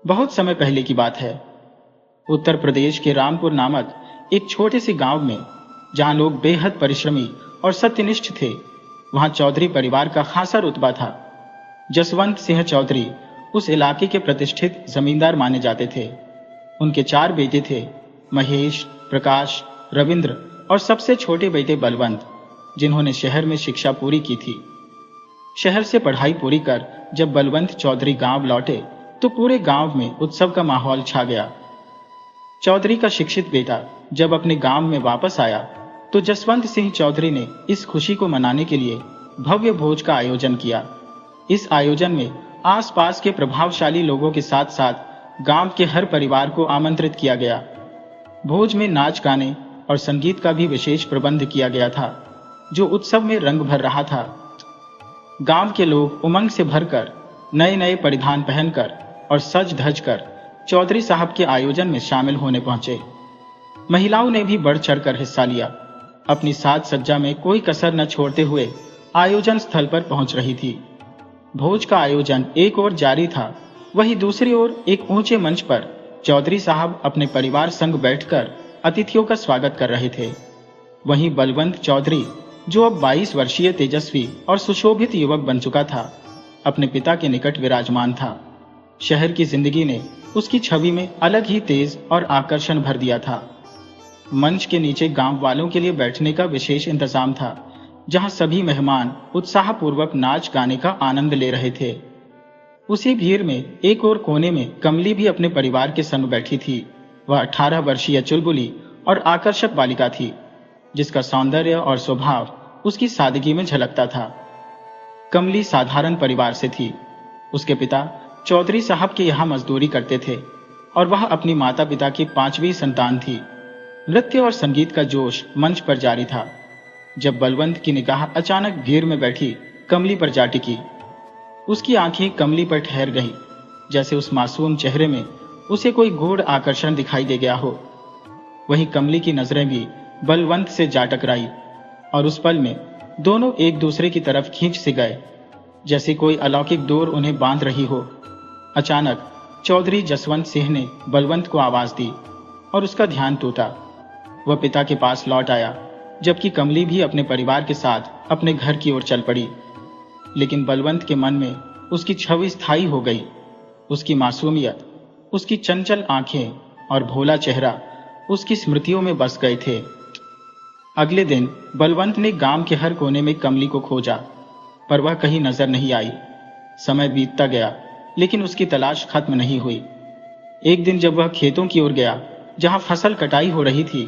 बहुत समय पहले की बात है। उत्तर प्रदेश के रामपुर नामक एक छोटे से गांव में, जहां लोग बेहद परिश्रमी और सत्यनिष्ठ थे, वहां चौधरी परिवार का खासा रुतबा था। जसवंत सिंह चौधरी उस इलाके के प्रतिष्ठित जमींदार माने जाते थे। उनके 4 बेटे थे, महेश, प्रकाश, रविंद्र और सबसे छोटे बेटे बलवंत, जिन्होंने शहर में शिक्षा पूरी की थी। शहर से पढ़ाई पूरी कर जब बलवंत चौधरी गांव लौटे तो पूरे गांव में उत्सव का माहौल छा गया। चौधरी का शिक्षित बेटा जब अपने गांव में वापस आया तो जसवंत सिंह चौधरी ने इस खुशी को मनाने के लिए भव्य भोज का आयोजन किया। इस आयोजन में आसपास के प्रभावशाली लोगों के साथ साथ गांव के हर परिवार को आमंत्रित किया गया। भोज में नाच गाने और संगीत का भी विशेष प्रबंध किया गया था, जो उत्सव में रंग भर रहा था। गांव के लोग उमंग से भरकर नए नए परिधान पहनकर और सज धज कर चौधरी साहब के आयोजन में शामिल होने पहुंचे। महिलाओं ने भी बढ़ चढ़कर हिस्सा लिया। अपनी साज सज्जा में कोई कसर न छोड़ते हुए आयोजन स्थल पर पहुंच रही थी। भोज का आयोजन एक ओर जारी था, वहीं दूसरी ओर एक ऊंचे मंच पर चौधरी साहब अपने परिवार संग बैठकर अतिथियों का स्वागत कर रहे थे। वहीं बलवंत चौधरी, जो अब 22 वर्षीय तेजस्वी और सुशोभित युवक बन चुका था, अपने पिता के निकट विराजमान था। शहर की जिंदगी ने उसकी छवि में अलग ही तेज और आकर्षण भर दिया था। मंच के नीचे गांव वालों के लिए बैठने का विशेष इंतजाम था, जहां सभी मेहमान उत्साहपूर्वक नाच गाने का आनंद ले रहे थे। उसी भीड़ में एक और कोने में कमली भी अपने परिवार के संग बैठी थी। वह 18 वर्षीय चुलबुली और आकर्षक बालिका थी, जिसका सौंदर्य और स्वभाव उसकी सादगी में झलकता था। कमली साधारण परिवार से थी। उसके पिता चौधरी साहब के यहाँ मजदूरी करते थे और वह अपनी माता पिता की 5वीं संतान थी। नृत्य और संगीत का जोश मंच पर जारी था, जब बलवंत की निगाह अचानक भीड़ में बैठी कमली पर जा टिकी। उसकी आंखें कमली पर ठहर गईं, जैसे उस मासूम चेहरे में उसे कोई गूढ़ आकर्षण दिखाई दे गया हो। वहीं कमली की नजरें भी बलवंत से जा टकराई और उस पल में दोनों एक दूसरे की तरफ खींच से गए, जैसे कोई अलौकिक डोर उन्हें बांध रही हो। अचानक चौधरी जसवंत सिंह ने बलवंत को आवाज दी और उसका ध्यान टूटा। वह पिता के पास लौट आया, जबकि कमली भी अपने परिवार के साथ अपने घर की ओर चल पड़ी। लेकिन बलवंत के मन में उसकी छवि स्थायी हो गई। उसकी मासूमियत, उसकी चंचल आंखें और भोला चेहरा उसकी स्मृतियों में बस गए थे। अगले दिन बलवंत ने गांव के हर कोने में कमली को खोजा, पर वह कहीं नजर नहीं आई। समय बीतता गया, लेकिन उसकी तलाश खत्म नहीं हुई। एक दिन जब वह खेतों की ओर गया, जहां फसल कटाई हो रही थी,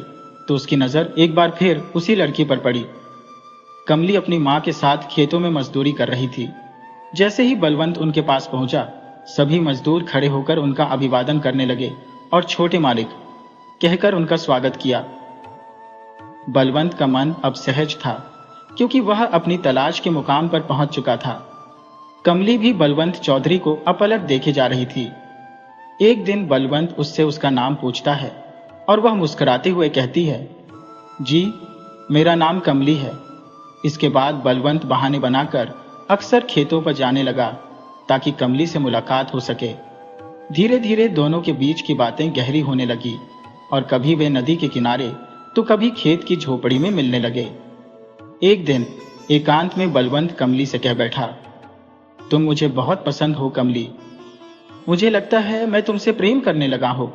तो उसकी नजर एक बार फिर उसी लड़की पर पड़ी। कमली अपनी मां के साथ खेतों में मजदूरी कर रही थी। जैसे ही बलवंत उनके पास पहुंचा, सभी मजदूर खड़े होकर उनका अभिवादन करने लगे और छोटे मालिक कहकर उनका स्वागत किया। बलवंत का मन अब सहज था, क्योंकि वह अपनी तलाश के मुकाम पर पहुंच चुका था। कमली भी बलवंत चौधरी को अपलक देखे जा रही थी। एक दिन बलवंत उससे उसका नाम पूछता है और वह मुस्कुराते हुए कहती है, जी, मेरा नाम कमली है। इसके बाद बलवंत बहाने बनाकर अक्सर खेतों पर जाने लगा, ताकि कमली से मुलाकात हो सके। धीरे धीरे दोनों के बीच की बातें गहरी होने लगी और कभी वे नदी के किनारे तो कभी खेत की झोपड़ी में मिलने लगे। एक दिन एकांत में बलवंत कमली से कह बैठा, तुम मुझे बहुत पसंद हो कमली। मुझे लगता है मैं तुमसे प्रेम करने लगा हो।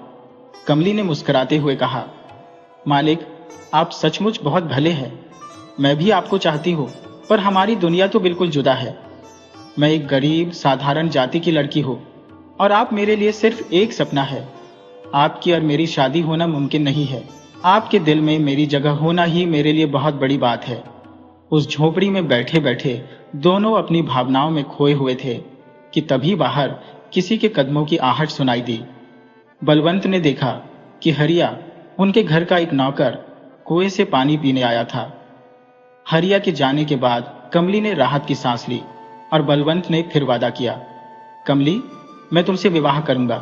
कमली ने मुस्कुराते हुए कहा, मालिक, आप सचमुच बहुत भले हैं। मैं भी आपको चाहती हूँ, पर हमारी दुनिया तो बिल्कुल जुदा है। मैं एक गरीब साधारण जाति की लड़की हूँ और आप मेरे लिए सिर्फ एक सपना है। आपकी और मेरी शादी होना मुमकिन नहीं है। आपके दिल में मेरी जगह होना ही मेरे लिए बहुत बड़ी बात है। उस झोपड़ी में बैठे बैठे दोनों अपनी भावनाओं में खोए हुए थे कि तभी बाहर किसी के कदमों की आहट सुनाई दी। बलवंत ने देखा कि हरिया, उनके घर का एक नौकर, कुएं से पानी पीने आया था। हरिया के जाने के बाद कमली ने राहत की सांस ली और बलवंत ने फिर वादा किया, कमली, मैं तुमसे विवाह करूंगा।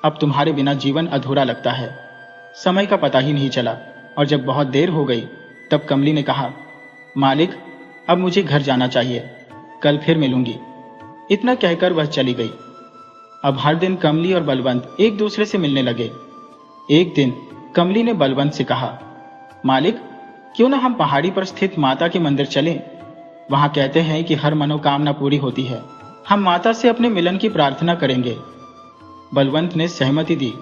अब तुम्हारे बिना जीवन अधूरा लगता है। समय का पता ही नहीं चला और जब बहुत देर हो गई तब कमली ने कहा, मालिक, अब मुझे घर जाना चाहिए। कल फिर मिलूंगी। इतना कहकर वह चली गई। अब हर दिन कमली और बलवंत एक दूसरे से मिलने लगे। एक दिन कमली ने बलवंत से कहा, मालिक, क्यों ना हम पहाड़ी पर स्थित माता के मंदिर चलें? वहां कहते हैं कि हर मनोकामना पूरी होती है। हम माता से अपने मिलन की प्रार्थना करेंगे। बलवंत ने सहमति दी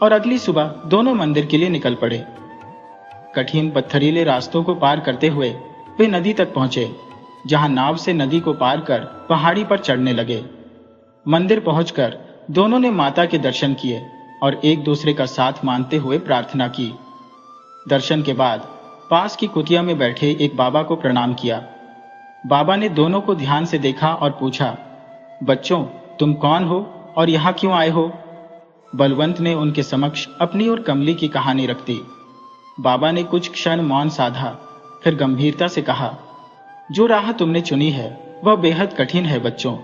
और अगली सुबह दोनों मंदिर के लिए निकल पड़े। कठिन पत्थरीले रास्तों को पार करते हुए वे नदी तक पहुंचे, जहां नाव से नदी को पार कर पहाड़ी पर चढ़ने लगे। मंदिर पहुंचकर दोनों ने माता के दर्शन किए और एक दूसरे का साथ मानते हुए प्रार्थना की। दर्शन के बाद पास की कुटिया में बैठे एक बाबा को प्रणाम किया। बाबा ने दोनों को ध्यान से देखा और पूछा, बच्चों, तुम कौन हो और यहाँ क्यों आए हो? बलवंत ने उनके समक्ष अपनी और कमली की कहानी रख दी। बाबा ने कुछ क्षण मौन साधा, फिर गंभीरता से कहा, जो राह तुमने चुनी है वह बेहद कठिन है बच्चों।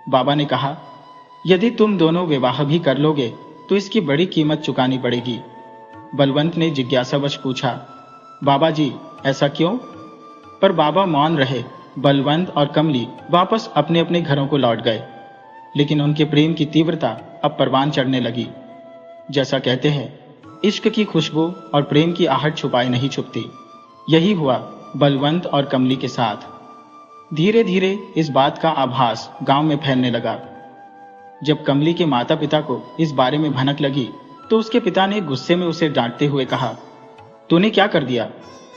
बाबा ने कहा, यदि तुम दोनों विवाह भी कर लोगे तो इसकी बड़ी कीमत चुकानी पड़ेगी। बलवंत ने जिज्ञासावश पूछा, बाबा जी, ऐसा क्यों? पर बाबा मौन रहे। बलवंत और कमली वापस अपने अपने घरों को लौट गए, लेकिन उनके प्रेम की तीव्रता अब परवान चढ़ने लगी। जैसा कहते हैं, इश्क की खुशबू और प्रेम की आहट छुपाए नहीं छुपती। यही हुआ बलवंत और कमली के साथ। धीरे धीरे इस बात का आभास गांव में फैलने लगा। जब कमली के माता पिता को इस बारे में भनक लगी तो उसके पिता ने गुस्से में उसे डांटते हुए कहा, तूने क्या कर दिया?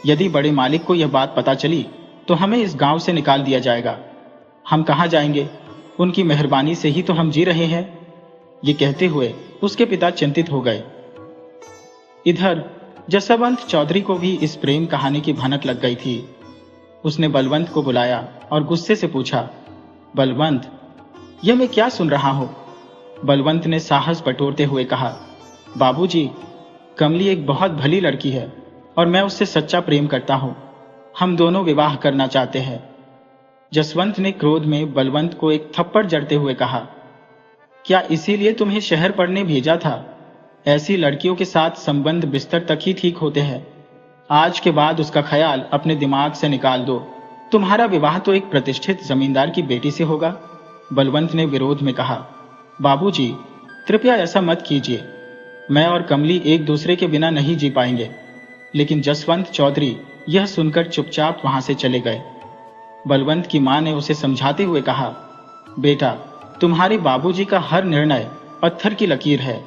यदि बड़े मालिक को यह बात पता चली तो हमें इस गांव से निकाल दिया जाएगा। हम कहाँ जाएंगे? उनकी मेहरबानी से ही तो हम जी रहे हैं। ये कहते हुए उसके पिता चिंतित हो गए। इधर जसवंत चौधरी को भी इस प्रेम कहानी की भनक लग गई थी। उसने बलवंत को बुलाया और गुस्से से पूछा, बलवंत, यह मैं क्या सुन रहा हूं? बलवंत ने साहस बटोरते हुए कहा, बाबूजी, कमली एक बहुत भली लड़की है और मैं उससे सच्चा प्रेम करता हूं। हम दोनों विवाह करना चाहते हैं। जसवंत ने क्रोध में बलवंत को एक थप्पड़ जड़ते हुए कहा, क्या इसीलिए तुम्हें शहर पढ़ने भेजा था? ऐसी लड़कियों के साथ संबंध बिस्तर तक ही ठीक होते हैं। आज के बाद उसका ख्याल अपने दिमाग से निकाल दो। तुम्हारा विवाह तो एक प्रतिष्ठित जमींदार की बेटी से होगा। बलवंत ने विरोध में कहा, बाबूजी, कृपया ऐसा मत कीजिए। मैं और कमली एक दूसरे के बिना नहीं जी पाएंगे। लेकिन जसवंत चौधरी यह सुनकर चुपचाप वहां से चले गए। बलवंत की मां ने उसे समझाते हुए कहा, बेटा, तुम्हारे बाबूजी का हर निर्णय पत्थर की लकीर है।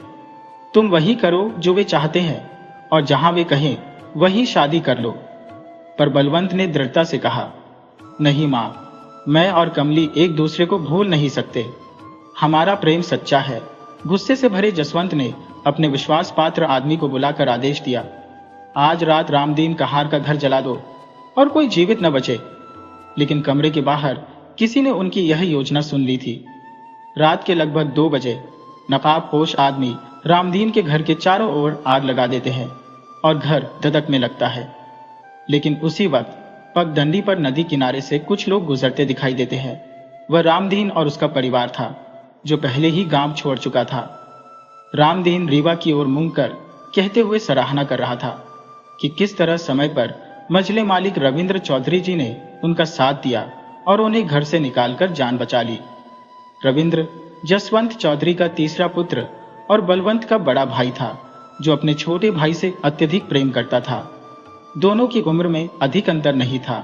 तुम वही करो जो वे चाहते हैं और जहां वे कहें वही शादी कर लो। पर बलवंत ने दृढ़ता से कहा, नहीं मां, मैं और कमली एक दूसरे को भूल नहीं सकते। हमारा प्रेम सच्चा है। गुस्से से भरे जसवंत ने अपने विश्वास पात्र आदमी को बुलाकर आदेश दिया, आज रात रामदीन कहार का घर जला दो और कोई जीवित न बचे। लेकिन कमरे के बाहर किसी ने उनकी यह योजना सुन ली थी। रात के लगभग 2 बजे नकाबपोश आदमी रामदीन के घर के चारों ओर आग लगा देते हैं और घर धधकने लगता है। लेकिन उसी वक्त पगडंडी पर नदी किनारे से कुछ लोग गुजरते दिखाई देते हैं। वह रामदीन और उसका परिवार था, जो पहले ही गांव छोड़ चुका था। रामदीन रीवा की ओर मुंह कर कहते हुए सराहना कर रहा था कि किस तरह समय पर मजले मालिक रविंद्र चौधरी जी ने उनका साथ दिया और उन्हें घर से निकालकर जान बचा ली। रविंद्र जसवंत चौधरी का तीसरा पुत्र और बलवंत का बड़ा भाई था, जो अपने छोटे भाई से अत्यधिक प्रेम करता था। दोनों की उम्र में अधिक अंतर नहीं था।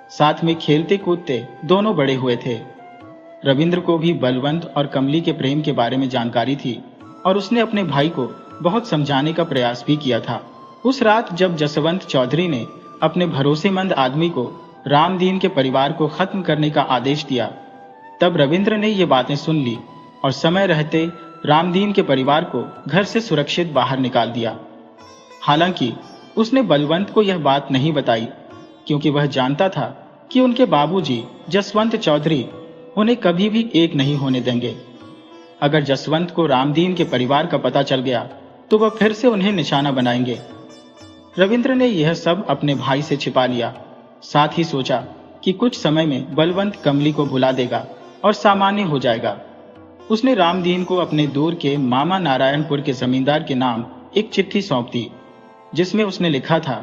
साथ में खेलते कूदते दोनों बड़े हुए थे। रविंद्र को भी बलवंत और कमली के प्रेम के बारे में जानकारी थी और उसने अपने भाई को बहुत समझाने का प्रयास भी किया था। उस रात जब जसवंत चौधरी ने अपने भरोसेमंद आदमी को रामदीन के परिवार को खत्म करने का आदेश दिया, तब रविंद्र ने ये बातें सुन ली और समय रहते रामदीन के परिवार को घर से सुरक्षित बाहर निकाल दिया। हालांकि उसने बलवंत को यह बात नहीं बताई, क्योंकि वह जानता था कि उनके बाबूजी जसवंत चौधरी उन्हें कभी भी एक नहीं होने देंगे। अगर जसवंत को रामदीन के परिवार का पता चल गया तो वह फिर से उन्हें निशाना बनाएंगे। रविंद्र ने यह सब अपने भाई से छिपा लिया। साथ ही सोचा कि कुछ समय में बलवंत कमली को भुला देगा और सामान्य हो जाएगा। उसने रामदीन को अपने दूर के मामा नारायणपुर के जमींदार के नाम एक चिट्ठी सौंप दी, जिसमें उसने लिखा था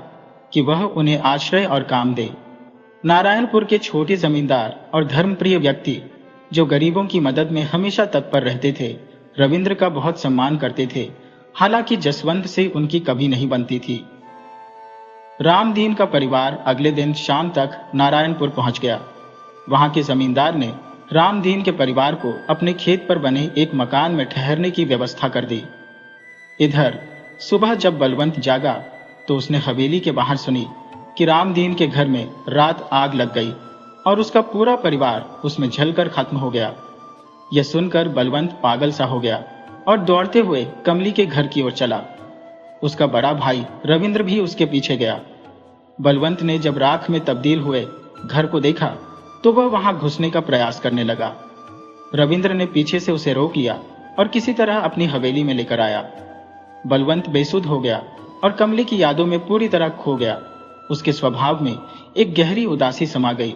कि वह उन्हें आश्रय और काम दे। नारायणपुर के छोटे जमींदार और धर्मप्रिय व्यक्ति, जो गरीबों की मदद में हमेशा तत्पर रहते थे, रविंद्र का बहुत सम्मान करते थे, हालांकि जसवंत से उनकी कभी नहीं बनती थी। रामदीन का परिवार अगले दिन शाम तक नारायणपुर पहुंच गया। वहां के जमींदार ने रामदीन के परिवार को अपने खेत पर बने एक मकान में ठहरने की व्यवस्था कर दी। इधर सुबह जब बलवंत जागा तो उसने हवेली के बाहर सुनी कि रामदीन के घर में रात आग लग गई और उसका पूरा परिवार उसमें जलकर खत्म हो गया। यह सुनकर बलवंत पागल सा हो गया और दौड़ते हुए कमली के घर की ओर चला। उसका बड़ा भाई रविंद्र भी उसके पीछे गया। बलवंत ने जब राख में तब्दील हुए घर को देखा तो वह वहां घुसने का प्रयास करने लगा। रविंद्र ने पीछे से उसे रोक लिया और किसी तरह अपनी हवेली में लेकर आया। बलवंत बेसुध हो गया और कमली की यादों में पूरी तरह खो गया। उसके स्वभाव में एक गहरी उदासी समा गई।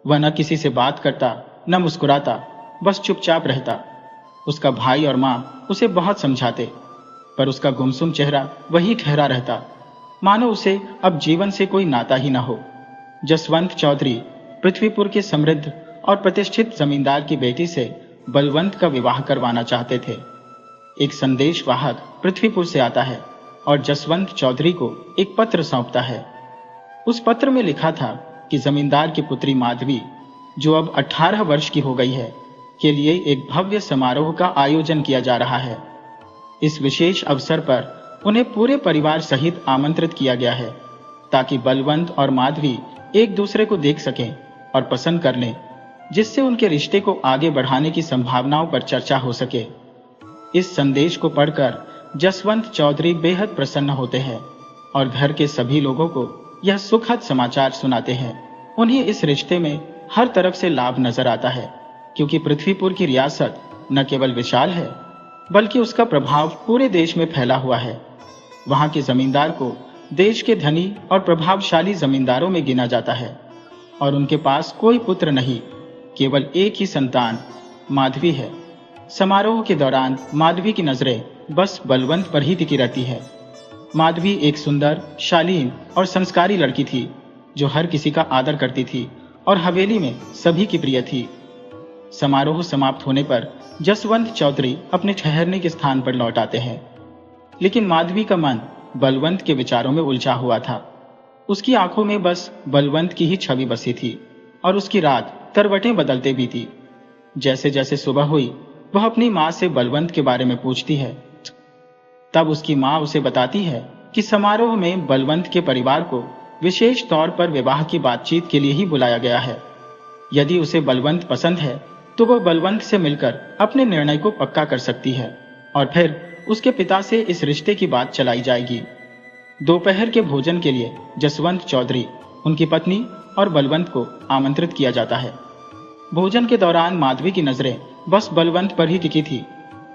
वह न किसी से बात करता, न मुस्कुराता, बस चुपचाप रहता। उसका भाई और मां उसे बहुत समझाते, पर उसका गुमसुम चेहरा वही ठहरा रहता, मानो उसे अब जीवन से कोई नाता ही न हो। जसवंत चौधरी पृथ्वीपुर के समृद्ध और प्रतिष्ठित जमींदार की बेटी से बलवंत का विवाह करवाना चाहते थे। एक संदेश वाहक पृथ्वीपुर से आता है और जसवंत चौधरी को एक पत्र सौंपता है। उस पत्र में लिखा था कि जमींदार की पुत्री माधवी, जो अब 18 वर्ष की हो गई है, के लिए एक भव्य समारोह का आयोजन किया जा रहा है। इस विशेष अवसर पर उन्हें पूरे परिवार सहित आमंत्रित किया गया है, ताकि बलवंत और माधवी एक दूसरे को देख सकें और पसंद कर लें, जिससे उनके रिश्ते को आगे बढ़ाने की संभावनाओं पर चर्चा हो सके। इस संदेश को पढ़कर जसवंत चौधरी बेहद प्रसन्न होते हैं और घर के सभी लोगों को यह सुखद समाचार सुनाते हैं। उन्हें इस रिश्ते में हर तरफ से लाभ नजर आता है, क्योंकि पृथ्वीपुर की रियासत न केवल विशाल है, बल्कि उसका प्रभाव पूरे देश में फैला हुआ है। वहां के जमींदार को देश के धनी और प्रभावशाली जमींदारों में गिना जाता है और उनके पास कोई पुत्र नहीं, केवल एक ही संतान माधवी है। समारोह के दौरान माधवी की नजरें बस बलवंत पर ही टिकी रहती है। माधवी एक सुंदर, शालीन और संस्कारी लड़की थी, जो हर किसी का आदर करती थी और हवेली में सभी की प्रिय थी। समारोह समाप्त होने पर जसवंत चौधरी अपने ठहरने के स्थान पर लौट आते हैं, लेकिन माधवी का मन बलवंत के विचारों में उलझा हुआ था। उसकी आंखों में बस बलवंत की ही छवि बसी थी और उसकी रात करवटें बदलते भी थी। जैसे जैसे सुबह हुई, वह अपनी मां से बलवंत के बारे में पूछती है। तब उसकी मां उसे बताती है कि समारोह में बलवंत के परिवार को विशेष तौर पर विवाह की बातचीत के लिए ही बुलाया गया है। यदि उसे बलवंत पसंद है तो वह बलवंत से मिलकर अपने निर्णय को पक्का कर सकती है और फिर उसके पिता से इस रिश्ते की बात चलाई जाएगी। दोपहर के भोजन के लिए जसवंत चौधरी, उनकी पत्नी और बलवंत को आमंत्रित किया जाता है। भोजन के दौरान माधवी की नजरें बस बलवंत पर ही टिकी थी,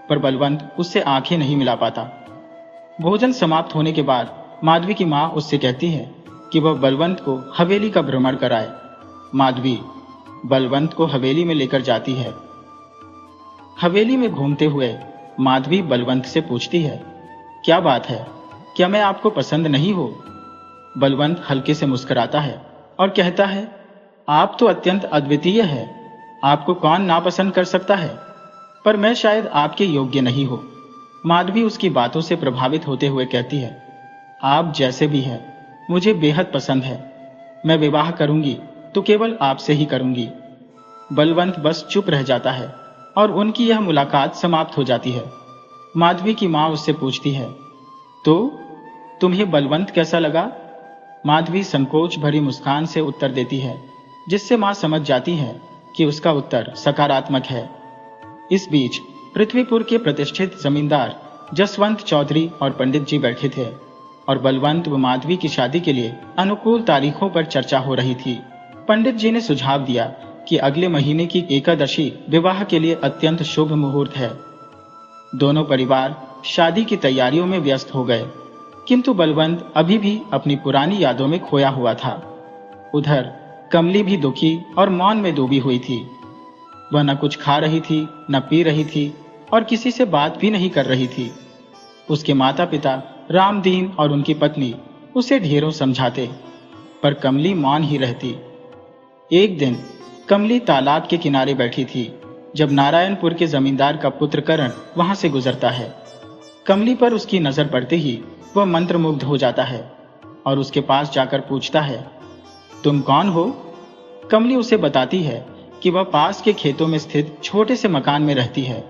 पर बलवंत उससे आंखें नहीं मिला पाता। भोजन समाप्त होने के बाद माधवी की मां उससे कहती है कि वह बलवंत को हवेली का भ्रमण कराए। माधवी बलवंत को हवेली में लेकर जाती है। हवेली में घूमते हुए माधवी बलवंत से पूछती है, क्या बात है, क्या मैं आपको पसंद नहीं हो? बलवंत हल्के से मुस्कुराता है और कहता है, आप तो अत्यंत अद्वितीय है, आपको कौन नापसंद कर सकता है, पर मैं शायद आपके योग्य नहीं हो। माधवी उसकी बातों से प्रभावित होते हुए कहती है, आप जैसे भी हैं मुझे बेहद पसंद है, मैं विवाह करूंगी तो केवल आपसे ही करूंगी। बलवंत बस चुप रह जाता है और उनकी यह मुलाकात समाप्त हो जाती है। माधवी की मां उससे पूछती है, तो तुम्हें बलवंत कैसा लगा? माधवी संकोच भरी मुस्कान से उत्तर देती है, जिससे मां समझ जाती है कि उसका उत्तर सकारात्मक है। इस बीच पृथ्वीपुर के प्रतिष्ठित जमींदार जसवंत चौधरी और पंडित जी बैठे थे और बलवंत व माधवी की शादी के लिए अनुकूल तारीखों पर चर्चा हो रही थी। पंडित जी ने सुझाव दिया कि अगले महीने की एकादशी विवाह के लिए अत्यंत शुभ मुहूर्त है। दोनों परिवार शादी की तैयारियों में व्यस्त हो गए, किंतु बलवंत अभी भी अपनी पुरानी यादों में खोया हुआ था। उधर कमली भी दुखी और मौन में डूबी हुई थी। वह न कुछ खा रही थी, न पी रही थी और किसी से बात भी नहीं कर रही थी। उसके माता पिता रामदीन और उनकी पत्नी उसे ढेरों समझाते, पर कमली मौन ही रहती। एक दिन कमली तालाब के किनारे बैठी थी जब नारायणपुर के जमींदार का पुत्र करण वहां से गुजरता है। कमली पर उसकी नजर पड़ते ही वह मंत्रमुग्ध हो जाता है और उसके पास जाकर पूछता है, तुम कौन हो? कमली उसे बताती है कि वह पास के खेतों में स्थित छोटे से मकान में रहती है।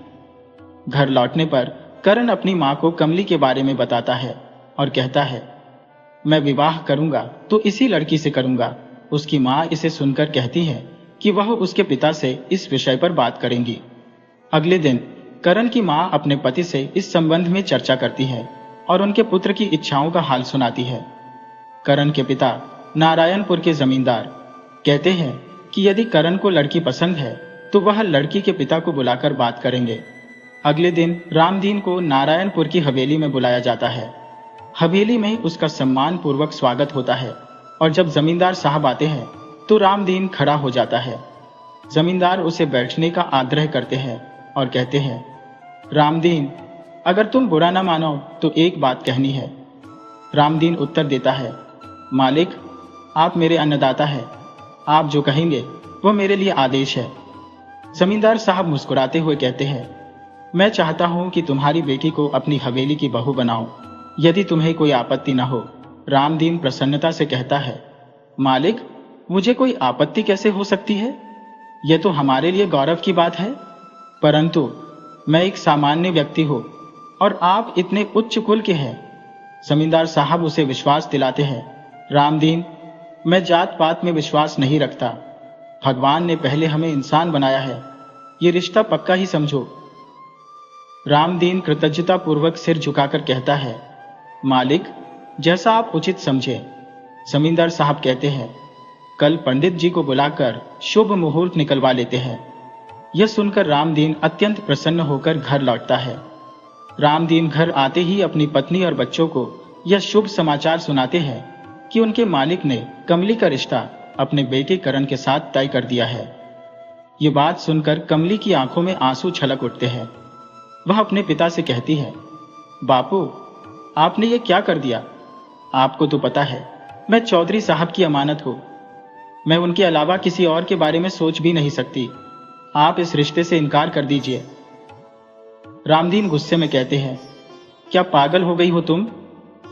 घर लौटने पर करण अपनी मां को कमली के बारे में बताता है और कहता है, मैं विवाह करूंगा तो इसी लड़की से करूंगा। उसकी मां इसे सुनकर कहती है कि वह उसके पिता से इस विषय पर बात करेंगी। अगले दिन करण की मां अपने पति से इस संबंध में चर्चा करती है और उनके पुत्र की इच्छाओं का हाल सुनाती है। करण के पिता नारायणपुर के जमींदार कहते हैं कि यदि करण को लड़की पसंद है तो वह लड़की के पिता को बुलाकर बात करेंगे। अगले दिन रामदीन को नारायणपुर की हवेली में बुलाया जाता है। हवेली में उसका सम्मान पूर्वक स्वागत होता है और जब जमींदार साहब आते हैं तो रामदीन खड़ा हो जाता है। जमींदार उसे बैठने का आग्रह करते हैं और कहते हैं, रामदीन, अगर तुम बुरा ना मानो तो एक बात कहनी है। रामदीन उत्तर देता है, मालिक, आप मेरे अन्नदाता हैं, आप जो कहेंगे वह मेरे लिए आदेश है। जमींदार साहब मुस्कुराते हुए कहते हैं, मैं चाहता हूं कि तुम्हारी बेटी को अपनी हवेली की बहू बनाओ, यदि तुम्हें कोई आपत्ति न हो। रामदीन प्रसन्नता से कहता है, मालिक, मुझे कोई आपत्ति कैसे हो सकती है? यह तो हमारे लिए गौरव की बात है, परंतु मैं एक सामान्य व्यक्ति हूं और आप इतने उच्च कुल के हैं। जमींदार साहब उसे विश्वास दिलाते हैं, रामदीन, मैं जात पात में विश्वास नहीं रखता। भगवान ने पहले हमें इंसान बनाया है, ये रिश्ता पक्का ही समझो। रामदीन कृतज्ञता पूर्वक सिर झुकाकर कहता है, मालिक, जैसा आप उचित समझे। जमींदार साहब कहते हैं, कल पंडित जी को बुलाकर शुभ मुहूर्त निकलवा लेते हैं। यह सुनकर रामदीन अत्यंत प्रसन्न होकर घर लौटता है। रामदीन घर आते ही अपनी पत्नी और बच्चों को यह शुभ समाचार सुनाते हैं कि उनके मालिक ने कमली का रिश्ता अपने बेटे करण के साथ तय कर दिया है। ये बात सुनकर कमली की आंखों में आंसू छलक उठते हैं। वह अपने पिता से कहती है, बापू, आपने ये क्या कर दिया? आपको तो पता है मैं चौधरी साहब की अमानत हूं। मैं उनके अलावा किसी और के बारे में सोच भी नहीं सकती। आप इस रिश्ते से इनकार कर दीजिए। रामदीन गुस्से में कहते हैं, क्या पागल हो गई हो तुम?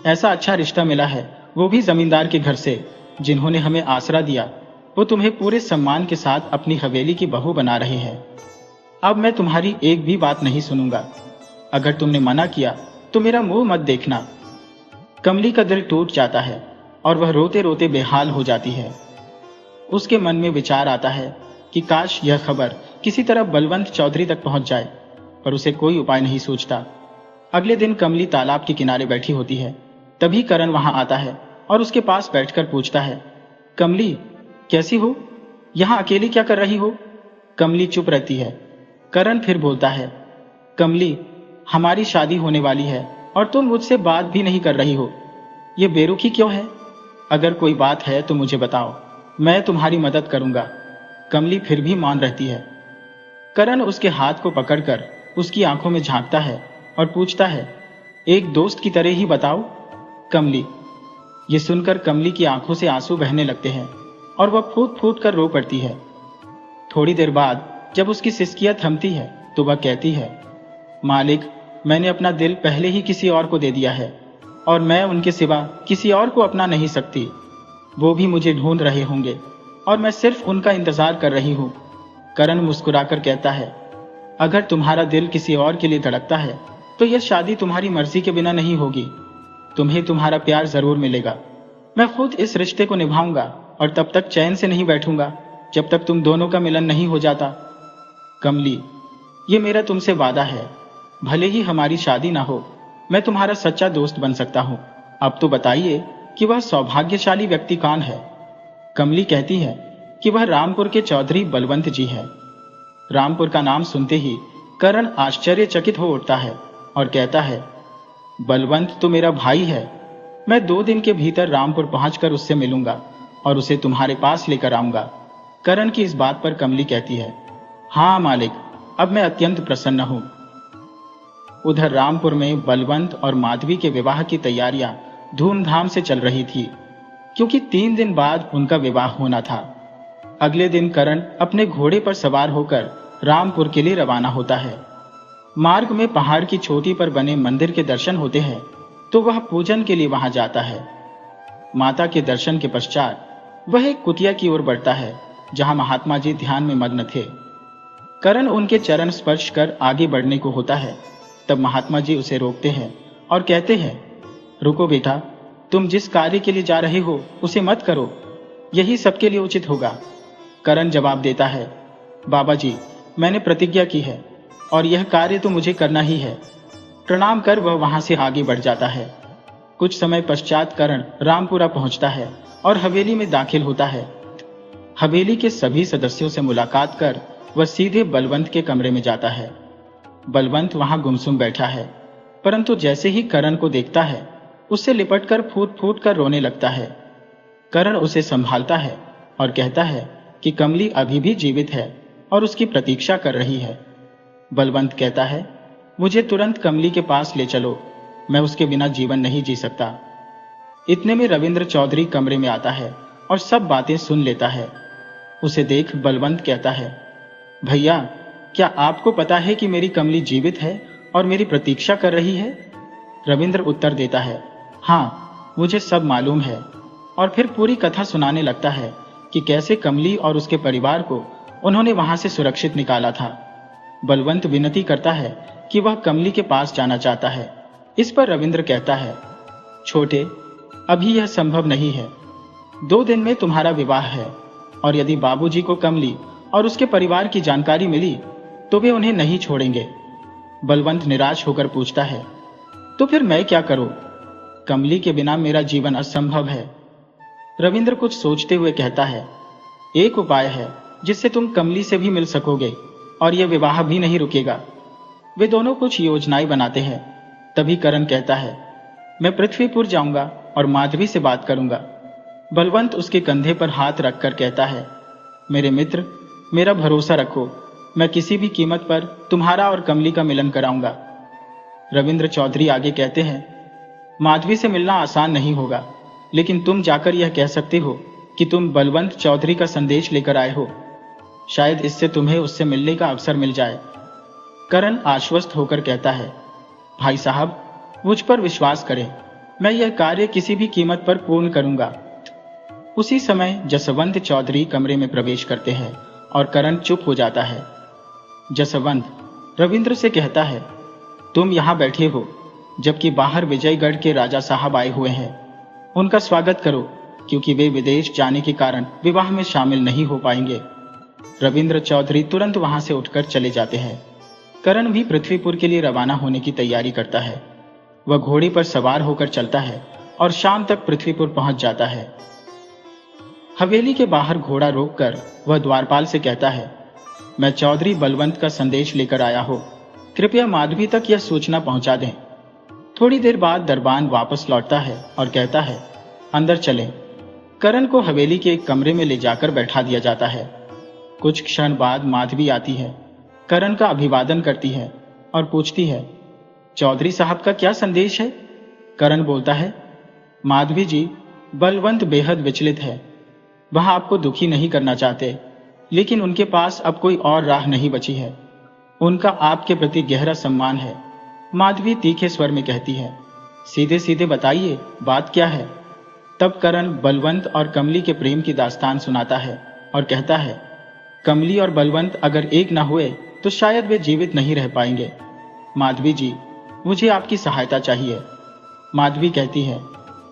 ऐसा अच्छा रिश्ता मिला है, वो भी जमींदार के घर से, जिन्होंने हमें आसरा दिया। वो तुम्हें पूरे सम्मान के साथ अपनी हवेली की बहू बना रहे हैं। अब मैं तुम्हारी एक भी बात नहीं सुनूंगा। अगर तुमने मना किया तो मेरा मुंह मत देखना। कमली का दिल टूट जाता है और वह रोते रोते बेहाल हो जाती है। उसके मन में विचार आता है कि काश यह खबर किसी तरह बलवंत चौधरी तक पहुंच जाए, पर उसे कोई उपाय नहीं सूझता। अगले दिन कमली तालाब के किनारे बैठी होती है। तभी करण वहां आता है और उसके पास बैठकर पूछता है, कमली, कैसी हो? यहां अकेली क्या कर रही हो? कमली चुप रहती है। करण फिर बोलता है, कमली, हमारी शादी होने वाली है और तुम मुझसे बात भी नहीं कर रही हो। ये बेरुखी क्यों है? अगर कोई बात है तो मुझे बताओ, मैं तुम्हारी मदद करूंगा। कमली फिर भी मौन रहती है। करण उसके हाथ को पकड़कर उसकी आंखों में झांकता है और पूछता है, एक दोस्त की तरह ही बताओ। कमली। ये सुनकर कमली की आंखों से आंसू बहने लगते हैं और वह फूट फूट कर रो पड़ती है। थोड़ी देर बाद जब उसकी सिसकियां थमती है तो वह कहती है, मालिक, मैंने अपना दिल पहले ही किसी और को दे दिया है और मैं उनके सिवा किसी और को अपना नहीं सकती। वो भी मुझे ढूंढ रहे होंगे और मैं सिर्फ उनका इंतजार कर रही हूं। करण मुस्कुराकर कहता है, अगर तुम्हारा दिल किसी और के लिए धड़कता है तो यह शादी तुम्हारी मर्जी के बिना नहीं होगी। तुम्हें तुम्हारा प्यार जरूर मिलेगा। मैं खुद इस रिश्ते को निभाऊंगा और तब तक चैन से नहीं बैठूंगा जब तक तुम दोनों का मिलन नहीं हो जाता। कमली, ये मेरा तुमसे वादा है, भले ही हमारी शादी ना हो, मैं तुम्हारा सच्चा दोस्त बन सकता हूं। अब तो बताइए कि वह सौभाग्यशाली व्यक्ति कौन है? कमली कहती है कि वह रामपुर के चौधरी बलवंत जी है। रामपुर का नाम सुनते ही करण आश्चर्यचकित हो उठता है और कहता है, बलवंत तो मेरा भाई है। मैं 2 दिन के भीतर रामपुर पहुंचकर उससे मिलूंगा और उसे तुम्हारे पास लेकर आऊंगा। करण की इस बात पर कमली कहती है, हाँ मालिक, अब मैं अत्यंत प्रसन्न हूं। उधर रामपुर में बलवंत और माधवी के विवाह की तैयारियां धूमधाम से चल रही थी, क्योंकि 3 दिन बाद उनका विवाह होना था। अगले दिन करण अपने घोड़े पर सवार होकर रामपुर के लिए रवाना होता है। मार्ग में पहाड़ की चोटी पर बने मंदिर के दर्शन होते हैं तो वह पूजन के लिए वहां जाता है। माता के दर्शन के पश्चात वह एक कुटिया की ओर बढ़ता है जहां महात्मा जी ध्यान में मग्न थे। करण उनके चरण स्पर्श कर आगे बढ़ने को होता है, तब महात्मा जी उसे रोकते हैं और कहते हैं, रुको बेटा, तुम जिस कार्य के लिए जा रहे हो उसे मत करो, यही सबके लिए उचित होगा। करण जवाब देता है, बाबा जी, मैंने प्रतिज्ञा की है और यह कार्य तो मुझे करना ही है। प्रणाम कर वह वहां से आगे बढ़ जाता है। कुछ समय पश्चात करण रामपुरा पहुंचता है और हवेली में दाखिल होता है। हवेली के सभी सदस्यों से मुलाकात कर वह सीधे बलवंत के कमरे में जाता है। बलवंत वहां गुमसुम बैठा है, परंतु जैसे ही करण को देखता है उससे लिपटकर फूट फूट कर रोने लगता है। करण उसे संभालता है और कहता है कि कमली अभी भी जीवित है और उसकी प्रतीक्षा कर रही है। बलवंत कहता है, मुझे तुरंत कमली के पास ले चलो, मैं उसके बिना जीवन नहीं जी सकता। इतने में रविंद्र चौधरी कमरे में आता है और सब बातें सुन लेता है। उसे देख बलवंत कहता है, भैया, क्या आपको पता है कि मेरी कमली जीवित है और मेरी प्रतीक्षा कर रही है? रविंद्र उत्तर देता है, हाँ, मुझे सब मालूम है। और फिर पूरी कथा सुनाने लगता है कि कैसे कमली और उसके परिवार को उन्होंने वहां से सुरक्षित निकाला था। बलवंत विनती करता है कि वह कमली के पास जाना चाहता है। इस पर रविंद्र कहता है, छोटे, अभी यह संभव नहीं है। 2 दिन में तुम्हारा विवाह है और यदि बाबूजी को कमली और उसके परिवार की जानकारी मिली तो वे उन्हें नहीं छोड़ेंगे। बलवंत निराश होकर पूछता है, तो फिर मैं क्या करूं? कमली के बिना मेरा जीवन असंभव है। रविंद्र कुछ सोचते हुए कहता है, एक उपाय है जिससे तुम कमली से भी मिल सकोगे और यह विवाह भी नहीं रुकेगा। वे दोनों कुछ योजनाएं बनाते हैं। तभी करण कहता है, मैं पृथ्वीपुर जाऊंगा और माधवी से बात करूंगा। बलवंत उसके कंधे पर हाथ रखकर कहता है, मेरे मित्र, मेरा भरोसा रखो, मैं किसी भी कीमत पर तुम्हारा और कमली का मिलन कराऊंगा। रविंद्र चौधरी आगे कहते हैं, माधवी से मिलना आसान नहीं होगा, लेकिन तुम जाकर यह कह सकते हो कि तुम बलवंत चौधरी का संदेश लेकर आए हो। शायद इससे तुम्हें उससे मिलने का अवसर मिल जाए। करण आश्वस्त होकर कहता है, भाई साहब, मुझ पर विश्वास करें, मैं यह कार्य किसी भी कीमत पर पूर्ण करूंगा। उसी समय जसवंत चौधरी कमरे में प्रवेश करते हैं और करण चुप हो जाता है। जसवंत रविंद्र से कहता है, तुम यहां बैठे हो जबकि बाहर विजयगढ़ के राजा साहब आए हुए हैं। उनका स्वागत करो, क्योंकि वे विदेश जाने के कारण विवाह में शामिल नहीं हो पाएंगे। रविंद्र चौधरी तुरंत वहां से उठकर चले जाते हैं। करण भी पृथ्वीपुर के लिए रवाना होने की तैयारी करता है। वह घोड़े पर सवार होकर चलता है और शाम तक पृथ्वीपुर पहुंच जाता है। हवेली के बाहर घोड़ा रोककर वह द्वारपाल से कहता है, मैं चौधरी बलवंत का संदेश लेकर आया हूं, कृपया माधवी तक यह सूचना पहुंचा दें। थोड़ी देर बाद दरबान वापस लौटता है और कहता है, अंदर चलें। करण को हवेली के एक कमरे में ले जाकर बैठा दिया जाता है। कुछ क्षण बाद माधवी आती है, करण का अभिवादन करती है और पूछती है, चौधरी साहब का क्या संदेश है? करण बोलता है, माधवी जी, बलवंत बेहद विचलित है। वह आपको दुखी नहीं करना चाहते, लेकिन उनके पास अब कोई और राह नहीं बची है। उनका आपके प्रति गहरा सम्मान है। माधवी तीखे स्वर में कहती है, सीधे सीधे बताइए, बात क्या है? तब करण बलवंत और कमली के प्रेम की दास्तान सुनाता है और कहता है, कमली और बलवंत अगर एक न हुए तो शायद वे जीवित नहीं रह पाएंगे। माधवी जी, मुझे आपकी सहायता चाहिए। माधवी कहती है,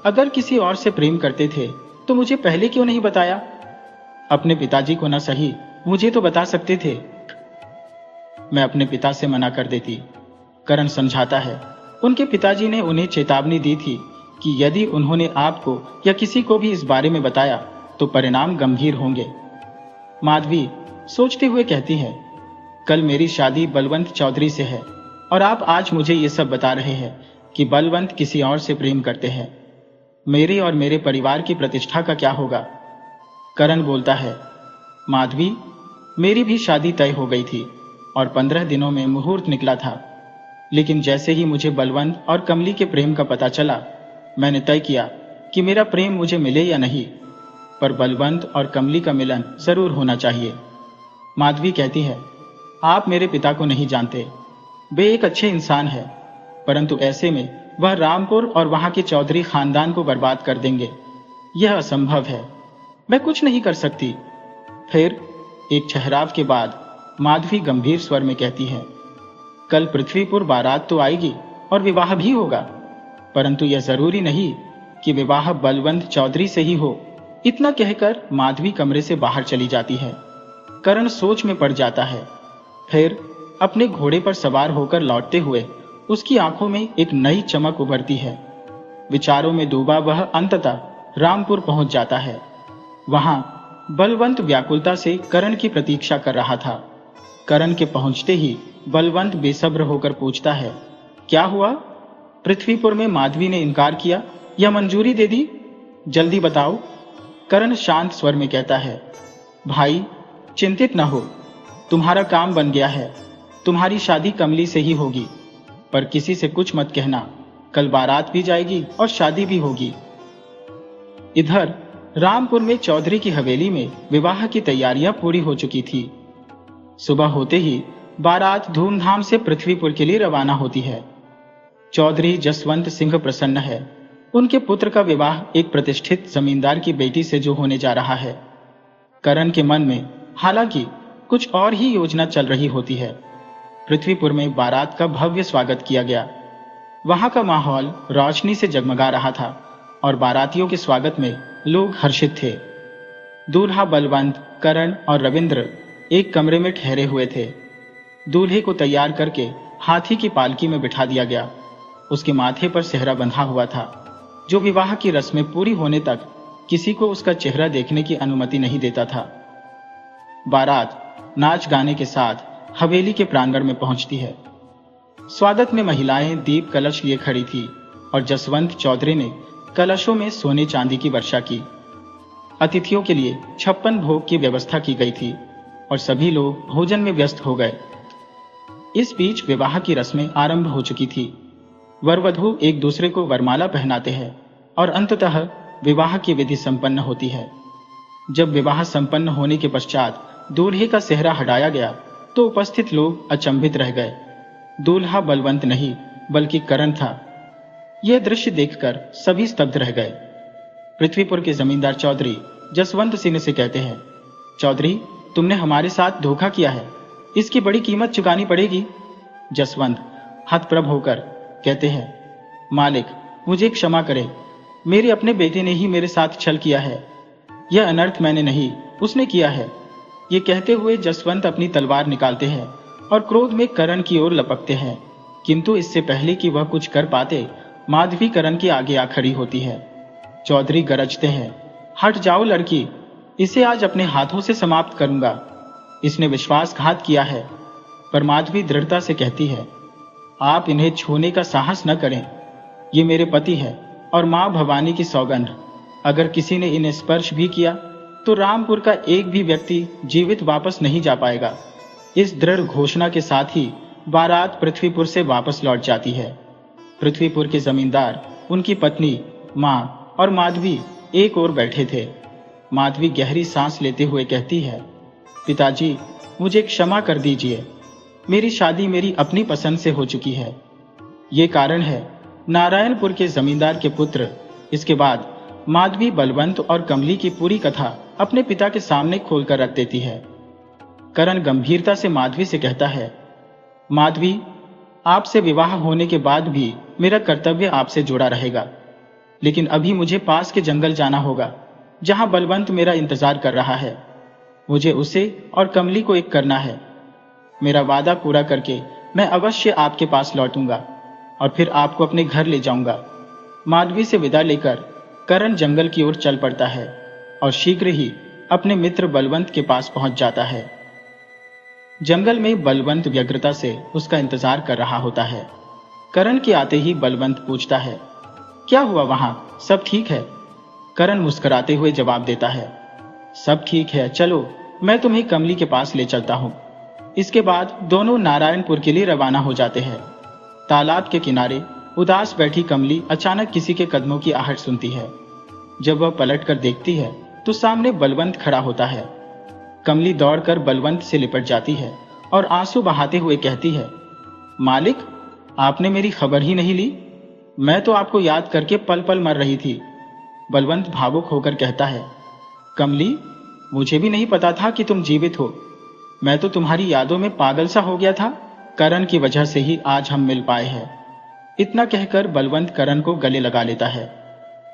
अगर किसी और से प्रेम करते थे तो मुझे पहले क्यों नहीं बताया? अपने पिताजी को न सही, मुझे तो बता सकते थे। मैं अपने पिता से मना कर देती। करण समझाता है, उनके पिताजी ने उन्हें चेतावनी दी थी कि यदि उन्होंने आपको या किसी को भी इस बारे में बताया तो परिणाम गंभीर होंगे। माधवी सोचते हुए कहती है, कल मेरी शादी बलवंत चौधरी से है और आप आज मुझे ये सब बता रहे हैं कि बलवंत किसी और से प्रेम करते हैं। मेरे और मेरे परिवार की प्रतिष्ठा का क्या होगा? करण बोलता है, माधवी, मेरी भी शादी तय हो गई थी और 15 दिनों में मुहूर्त निकला था, लेकिन जैसे ही मुझे बलवंत और कमली के प्रेम का पता चला, मैंने तय किया कि मेरा प्रेम मुझे मिले या नहीं, पर बलवंत और कमली का मिलन जरूर होना चाहिए। माधवी कहती है, आप मेरे पिता को नहीं जानते। वे एक अच्छे इंसान है, परंतु ऐसे में वह रामपुर और वहां के चौधरी खानदान को बर्बाद कर देंगे। यह असंभव है, मैं कुछ नहीं कर सकती। फिर एक ठहराव के बाद माधवी गंभीर स्वर में कहती है, कल पृथ्वीपुर बारात तो आएगी और विवाह भी होगा, परंतु यह जरूरी नहीं कि विवाह बलवंत चौधरी से ही हो। इतना कहकर माधवी कमरे से बाहर चली जाती है। करण सोच में पड़ जाता है। फिर अपने घोड़े पर सवार होकर लौटते हुए उसकी आंखों में एक नई चमक उभरती है। विचारों में डूबा वह अंततः रामपुर पहुंच जाता है। वहां बलवंत व्याकुलता से करण की प्रतीक्षा कर रहा था। करण के पहुंचते ही बलवंत बेसब्र होकर पूछता है, क्या हुआ? पृथ्वीपुर में माधवी ने इनकार किया या मंजूरी दे दी? जल्दी बताओ। करण शांत स्वर में कहता है, भाई चिंतित न हो, तुम्हारा काम बन गया है। तुम्हारी शादी कमली से ही होगी, पर किसी से कुछ मत कहना। कल बारात भी जाएगी और शादी भी होगी। इधर रामपुर में चौधरी की हवेली में विवाह की तैयारियां पूरी हो चुकी थी। सुबह होते ही बारात धूमधाम से पृथ्वीपुर के लिए रवाना होती है। चौधरी जसवंत सिंह प्रसन्न है। उनके पुत्र का विवाह एक प्रतिष्ठित जमींदार की बेटी से जो होने जा रहा है। करण के मन में हालांकि कुछ और ही योजना चल रही होती है। पृथ्वीपुर में बारात का भव्य स्वागत किया गया। वहां का माहौल रोशनी से जगमगा रहा था और बारातियों के स्वागत में लोग हर्षित थे। दूल्हा बलवंत, करण और रविंद्र एक कमरे में ठहरे हुए थे। दूल्हे को तैयार करके हाथी की पालकी में बिठा दिया गया। उसके माथे पर सेहरा बंधा हुआ था, जो विवाह की रस्में पूरी होने तक किसी को उसका चेहरा देखने की अनुमति नहीं देता था। बारात नाच गाने के साथ हवेली के प्रांगण में पहुंचती है। स्वागत में महिलाएं दीप कलश लिए खड़ी थी और जसवंत चौधरी ने कलशों में सोने चांदी की वर्षा की। अतिथियों के लिए 56 भोग की व्यवस्था की गई थी और सभी लोग भोजन में व्यस्त हो गए। इस बीच विवाह की रस्में आरंभ हो चुकी थी। वर वधू एक दूसरे को वरमाला पहनाते हैं और अंततः विवाह की विधि संपन्न होती है। जब विवाह संपन्न होने के पश्चात दूल्हे का सेहरा हटाया गया तो उपस्थित लोग अचंभित रह गए। दूल्हा बलवंत नहीं बल्कि करण था। यह दृश्य देखकर सभी स्तब्ध रह गए। पृथ्वीपुर के जमींदार चौधरी जसवंत सिंह से कहते हैं, चौधरी तुमने हमारे साथ धोखा किया है, इसकी बड़ी कीमत चुकानी पड़ेगी। जसवंत हतप्रभ होकर कहते हैं, मालिक मुझे क्षमा करें, मेरे अपने बेटे ने ही मेरे साथ छल किया है। यह अनर्थ मैंने नहीं, उसने किया है। ये कहते हुए जसवंत अपनी तलवार निकालते हैं और क्रोध में करण की ओर लपकते हैं, किंतु इससे पहले कि वह कुछ कर पाते माधवी करण के आगे आ खड़ी होती है। चौधरी गरजते हैं, हट जाओ लड़की, इसे आज अपने हाथों से समाप्त करूंगा। इसने विश्वासघात किया है। पर माधवी दृढ़ता से कहती है, आप इन्हें छूने का साहस न करें। ये मेरे पति है और मां भवानी की सौगंध, अगर किसी ने इन्हें स्पर्श भी किया तो रामपुर का एक भी व्यक्ति जीवित वापस नहीं जा पाएगा। इस दृढ़ घोषणा के साथ ही बारात पृथ्वीपुर से वापस लौट जाती है। पृथ्वीपुर के जमींदार, उनकी पत्नी, मां और माधवी एक ओर बैठे थे। माधवी गहरी सांस लेते हुए कहती है, पिताजी मुझे क्षमा कर दीजिए, मेरी शादी मेरी अपनी पसंद से हो चुकी है। ये कारण है नारायणपुर के जमींदार के पुत्र। इसके बाद माधवी बलवंत और कमली की पूरी कथा अपने पिता के सामने खोलकर रख देती है। करण गंभीरता से माधवी से कहता है, माधवी आपसे विवाह होने के बाद भी मेरा कर्तव्य आपसे जुड़ा रहेगा, लेकिन अभी मुझे पास के जंगल जाना होगा जहां बलवंत मेरा इंतजार कर रहा है। मुझे उसे और कमली को एक करना है। मेरा वादा पूरा करके मैं अवश्य आपके पास लौटूंगा और फिर आपको अपने घर ले जाऊंगा। माधवी से विदा लेकर करण जंगल की ओर चल पड़ता है और शीघ्र ही अपने मित्र बलवंत के पास पहुंच जाता है। जंगल में बलवंत व्यग्रता से उसका इंतजार कर रहा होता है। करण के आते ही बलवंत पूछता है, क्या हुआ वहां, सब ठीक है? करण मुस्कुराते हुए जवाब देता है, सब ठीक है, चलो मैं तुम्हें कमली के पास ले चलता हूं। इसके बाद दोनों नारायणपुर के लिए रवाना हो जाते हैं। तालाब के किनारे उदास बैठी कमली अचानक किसी के कदमों की आहट सुनती है। जब वह पलटकर देखती है तो सामने बलवंत खड़ा होता है। कमली दौड़कर बलवंत से लिपट जाती है और आंसू बहाते हुए कहती है, मालिक, आपने मेरी खबर ही नहीं ली। मैं तो आपको याद करके पल पल मर रही थी। बलवंत भावुक होकर कहता है, कमली, मुझे भी नहीं पता था कि तुम जीवित हो। मैं तो तुम्हारी यादों में पागल सा हो गया था। करण की वजह से ही आज हम मिल पाए हैं। इतना कहकर बलवंत करण को गले लगा लेता है।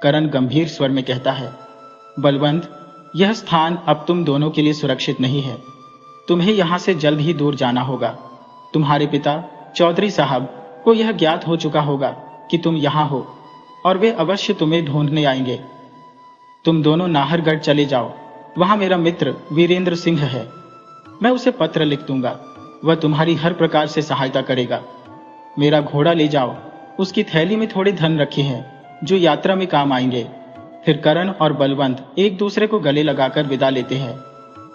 करण गंभीर स्वर में कहता है, बलवंत, यह स्थान अब तुम दोनों के लिए सुरक्षित नहीं है। तुम्हें यहां से जल्द ही दूर जाना होगा। तुम्हारे पिता चौधरी साहब को यह ज्ञात हो चुका होगा कि तुम यहां हो और वे अवश्य तुम्हें ढूंढने आएंगे। तुम दोनों नाहरगढ़ चले जाओ। वहां मेरा मित्र वीरेंद्र सिंह है। मैं उसे पत्र लिख दूंगा। वह तुम्हारी हर प्रकार से सहायता करेगा। मेरा घोड़ा ले जाओ। उसकी थैली में थोड़े धन रखे हैं जो यात्रा में काम आएंगे। फिर करण और बलवंत एक दूसरे को गले लगाकर विदा लेते हैं।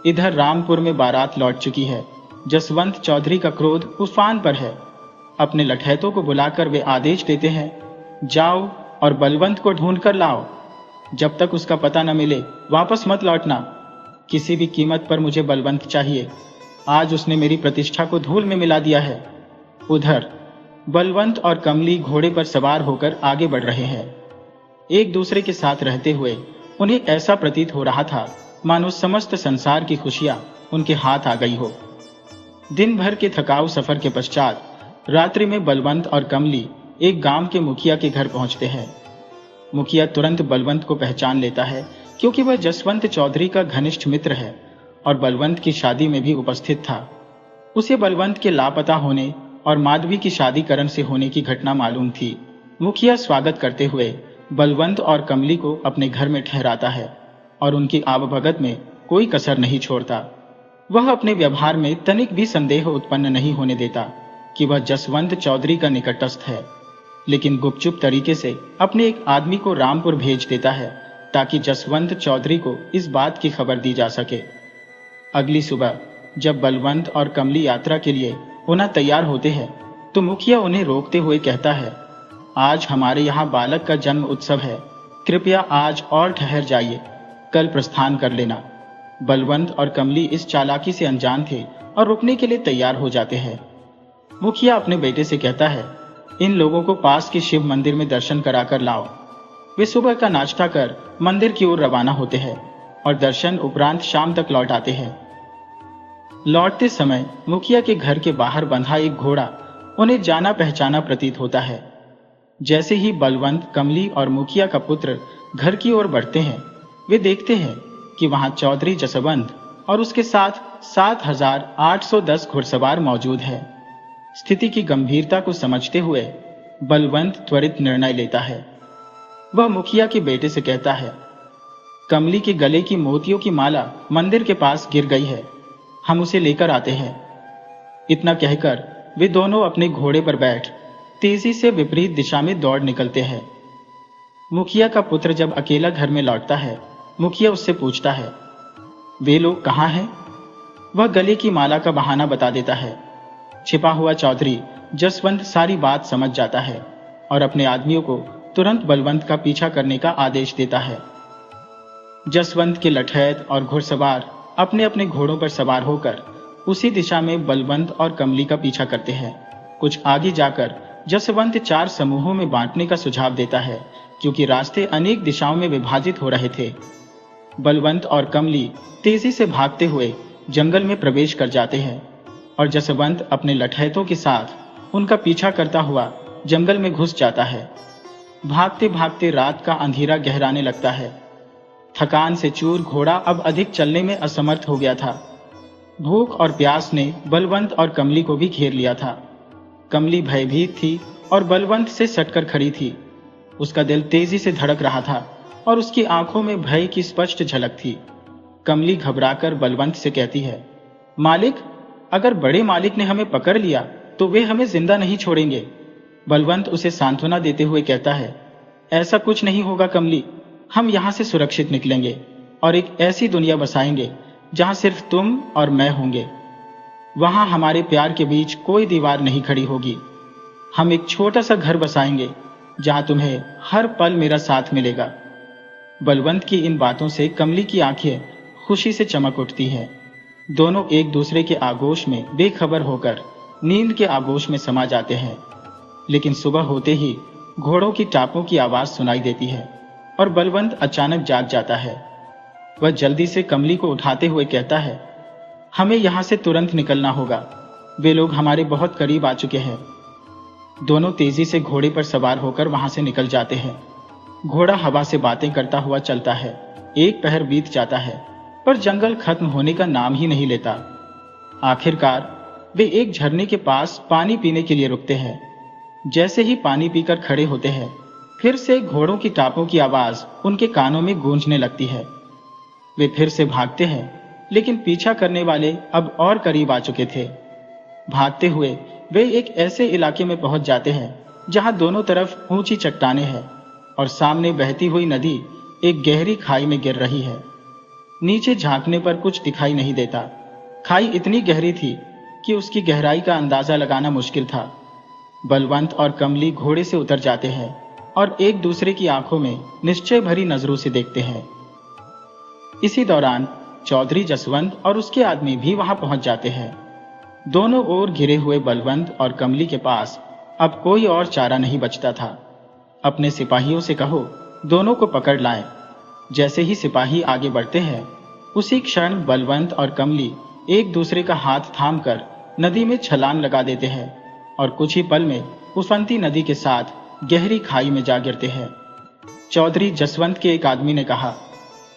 इधर रामपुर में बारात लौट चुकी है। जसवंत चौधरी का क्रोध उफान पर है। अपने लठैतों को बुलाकर वे आदेश देते हैं, जाओ और बलवंत को ढूंढ कर लाओ। जब तक उसका पता न मिले वापस मत लौटना। किसी भी कीमत पर मुझे बलवंत चाहिए। आज उसने मेरी प्रतिष्ठा को धूल में मिला दिया है। उधर बलवंत और कमली घोड़े पर सवार होकर आगे बढ़ रहे हैं। एक दूसरे के साथ रहते हुए उन्हें ऐसा प्रतीत हो रहा था मानो समस्त संसार की खुशियां उनके हाथ आ गई हो। दिन भर के थकाऊ सफर के पश्चात रात्रि में बलवंत और कमली एक गांव के मुखिया के घर पहुंचते हैं। मुखिया तुरंत बलवंत को पहचान लेता है क्योंकि वह जसवंत चौधरी का घनिष्ठ मित्र है और बलवंत की शादी में भी उपस्थित था। उसे बलवंत के लापता होने और माधवी की शादी करण से होने की घटना मालूम थी। मुखिया स्वागत करते हुए बलवंत और कमली को अपने घर में ठहराता है और उनकी आवभगत में कोई कसर नहीं छोड़ता। वह अपने व्यवहार में तनिक भी संदेह उत्पन्न नहीं होने देता कि वह जसवंत चौधरी का निकटस्थ है, लेकिन गुपचुप तरीके से अपने एक आदमी को रामपुर भेज देता है ताकि जसवंत चौधरी को इस बात की खबर दी जा सके। अगली सुबह जब बलवंत और कमली यात्रा के लिए पुनः तैयार होते हैं तो मुखिया उन्हें रोकते हुए कहता है, आज हमारे यहाँ बालक का जन्म उत्सव है। कृपया आज और ठहर जाइए, कल प्रस्थान कर लेना। बलवंत और कमली इस चालाकी से अनजान थे और रुकने के लिए तैयार हो जाते हैं। मुखिया अपने बेटे से कहता है, इन लोगों को पास के शिव मंदिर में दर्शन कराकर लाओ। वे सुबह का नाश्ता कर मंदिर की ओर रवाना होते हैं और दर्शन उपरांत शाम तक लौट आते हैं। लौटते समय मुखिया के घर के बाहर बंधा एक घोड़ा उन्हें जाना पहचाना प्रतीत होता है। जैसे ही बलवंत, कमली और मुखिया का पुत्र घर की ओर बढ़ते हैं, वे देखते हैं कि वहां चौधरी जसवंत और उसके साथ 7,810 घुड़सवार मौजूद है। स्थिति की गंभीरता को समझते हुए बलवंत त्वरित निर्णय लेता है। वह मुखिया के बेटे से कहता है, कमली के गले की मोतियों की माला मंदिर के पास गिर गई है, हम उसे लेकर आते हैं। इतना कहकर वे दोनों अपने घोड़े पर बैठ तेजी से विपरीत दिशा में दौड़ निकलते हैं। मुखिया का पुत्र जब अकेला घर में लौटता है, मुखिया उससे पूछता है, वे लोग कहाँ हैं? वह गले की माला का बहाना बता देता है। छिपा हुआ चौधरी जसवंत सारी बात समझ जाता है और अपने आदमियों को तुरंत बलवंत का पीछा करने का आदेश देता है। जसवंत के लठैत और घुड़सवार अपने अपने घोड़ों पर सवार होकर उसी दिशा में बलवंत और कमली का पीछा करते हैं। कुछ आगे जाकर जसवंत 4 समूहों में बांटने का सुझाव देता है क्योंकि रास्ते अनेक दिशाओं में विभाजित हो रहे थे। बलवंत और कमली तेजी से भागते हुए जंगल में प्रवेश कर जाते हैं और जसवंत अपने लठैतों के साथ उनका पीछा करता हुआ जंगल में घुस जाता है। भागते भागते रात का अंधेरा गहराने लगता है। थकान से चूर घोड़ा अब अधिक चलने में असमर्थ हो गया था। भूख और प्यास ने बलवंत और कमली को भी घेर लिया था। कमली भयभीत थी और बलवंत से सटकर खड़ी थी। उसका दिल तेजी से धड़क रहा था और उसकी आंखों में भय की स्पष्ट झलक थी। कमली घबराकर बलवंत से कहती है, मालिक, अगर बड़े मालिक ने हमें पकड़ लिया तो वे हमें जिंदा नहीं छोड़ेंगे। बलवंत उसे सांत्वना देते हुए कहता है, ऐसा कुछ नहीं होगा कमली, हम यहाँ से सुरक्षित निकलेंगे और एक ऐसी दुनिया बसाएंगे जहाँ सिर्फ तुम और मैं होंगे। वहां हमारे प्यार के बीच कोई दीवार नहीं खड़ी होगी। हम एक छोटा सा घर बसाएंगे जहां तुम्हें हर पल मेरा साथ मिलेगा। बलवंत की इन बातों से कमली की आंखें खुशी से चमक उठती हैं। दोनों एक दूसरे के आगोश में बेखबर होकर नींद के आगोश में समा जाते हैं। लेकिन सुबह होते ही घोड़ों की टापों की आवाज सुनाई देती है और बलवंत अचानक जाग जाता है। वह जल्दी से कमली को उठाते हुए कहता है, हमें यहां से तुरंत निकलना होगा, वे लोग हमारे बहुत करीब आ चुके हैं। दोनों तेजी से घोड़े पर सवार होकर वहां से निकल जाते हैं। घोड़ा हवा से बातें करता हुआ चलता है। एक पहर बीत जाता है, पर जंगल खत्म होने का नाम ही नहीं लेता। आखिरकार वे एक झरने के पास पानी पीने के लिए रुकते हैं। जैसे ही पानी पीकर खड़े होते हैं, फिर से घोड़ों की टापों की आवाज उनके कानों में गूंजने लगती है। वे फिर से भागते हैं, लेकिन पीछा करने वाले अब और करीब आ चुके थे। भागते हुए वे एक ऐसे इलाके में पहुंच जाते हैं जहां दोनों तरफ ऊंची चट्टानें हैं और सामने बहती हुई नदी एक गहरी खाई में गिर रही है। नीचे झांकने पर कुछ दिखाई नहीं देता। खाई इतनी गहरी थी कि उसकी गहराई का अंदाजा लगाना मुश्किल था। बलवंत और कमली घोड़े से उतर जाते हैं और एक दूसरे की आंखों में निश्चय भरी नजरों से देखते हैं। इसी दौरान चौधरी जसवंत और उसके आदमी भी वहां पहुंच जाते हैं। दोनों ओर घिरे हुए बलवंत और कमली के पास अब कोई और चारा नहीं बचता था। अपने सिपाहियों से कहो, दोनों को पकड़ लाएं। जैसे ही सिपाही आगे बढ़ते हैं, उसी क्षण बलवंत और कमली एक दूसरे का हाथ थामकर नदी में छलांग लगा देते हैं और कुछ ही पल में उफनती नदी के साथ गहरी खाई में जा गिरते हैं। चौधरी जसवंत के एक आदमी ने कहा,